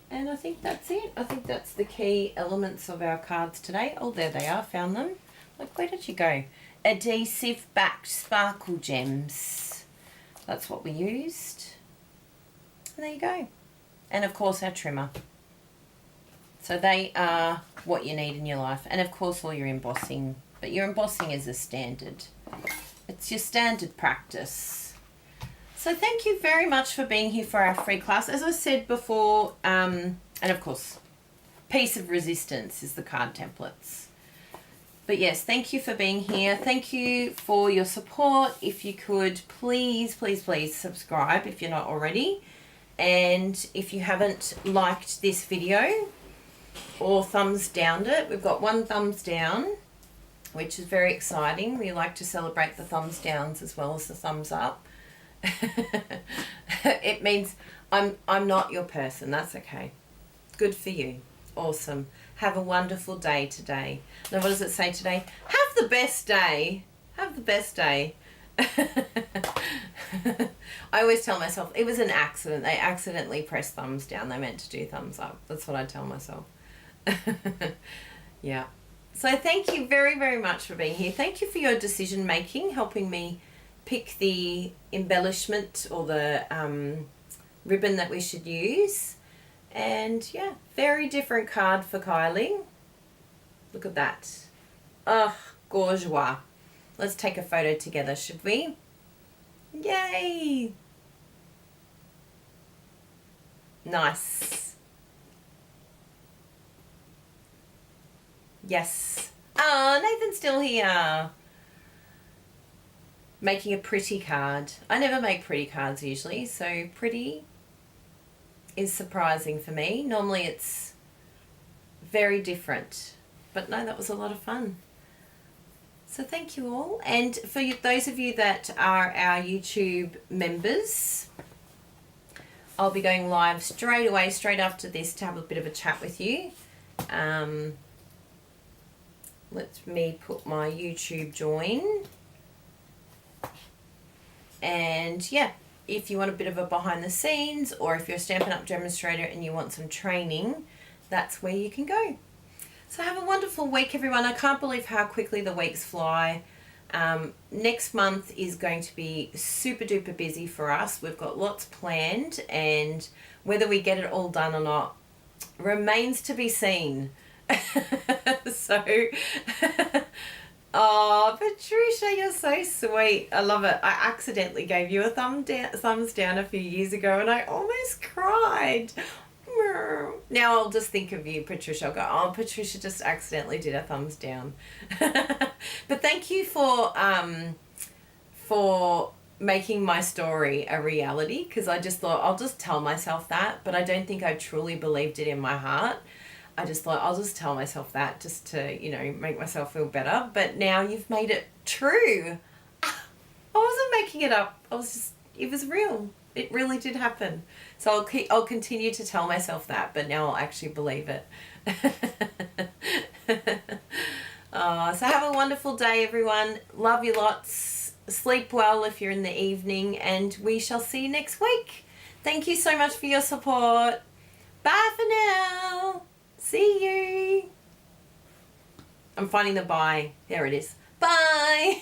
And I think that's it. I think that's the key elements of our cards today. Oh, there they are. Found them. Like, where did you go? Adhesive backed sparkle gems. That's what we used. And there you go. And of course our trimmer. So they are what you need in your life. And of course all your embossing. But your embossing is a standard. It's your standard practice. So thank you very much for being here for our free class. As I said before, and of course, Piece of Resistance is the card templates. But yes, thank you for being here. Thank you for your support. If you could, please, please, please subscribe if you're not already. And if you haven't liked this video or thumbs downed it, we've got 1 thumbs down, which is very exciting. We like to celebrate the thumbs downs as well as the thumbs up. It means I'm not your person. That's okay. Good for you. Awesome. Have a wonderful day today. Now, what does it say today? Have the best day. Have the best day. I always tell myself it was an accident. They accidentally pressed thumbs down. They meant to do thumbs up. That's what I tell myself. Yeah. So thank you very, very much for being here. Thank you for your decision making, helping me pick the embellishment or the ribbon that we should use. And yeah, very different card for Kylie. Look at that. Oh, gorgeous. Let's take a photo together, should we? Yay! Nice. Yes. Oh, Nathan's still here. Making a pretty card. I never make pretty cards usually, so pretty is surprising for me. Normally it's very different. But no, that was a lot of fun. So thank you all. And for you, those of you that are our YouTube members, I'll be going live straight away, straight after this, to have a bit of a chat with you. Let me put my YouTube join. And yeah, if you want a bit of a behind the scenes, or if you're a Stampin' Up! Demonstrator and you want some training, that's where you can go. So have a wonderful week, everyone. I can't believe how quickly the weeks fly. Next month is going to be super duper busy for us. We've got lots planned, and whether we get it all done or not remains to be seen. So, oh, Patricia, you're so sweet. I love it. I accidentally gave you a thumbs down a few years ago, and I almost cried. Now I'll just think of you, Patricia. I'll go, oh, Patricia just accidentally did a thumbs down. But thank you for making my story a reality, because I just thought I'll just tell myself that, but I don't think I truly believed it in my heart. I just thought I'll just tell myself that just to, you know, make myself feel better. But now you've made it true. I wasn't making it up. It was real. It really did happen. So I'll continue to tell myself that, but now I'll actually believe it. So have a wonderful day, everyone. Love you lots. Sleep well if you're in the evening, and we shall see you next week. Thank you so much for your support. Bye for now. See you. I'm finding the bye. There it is. Bye.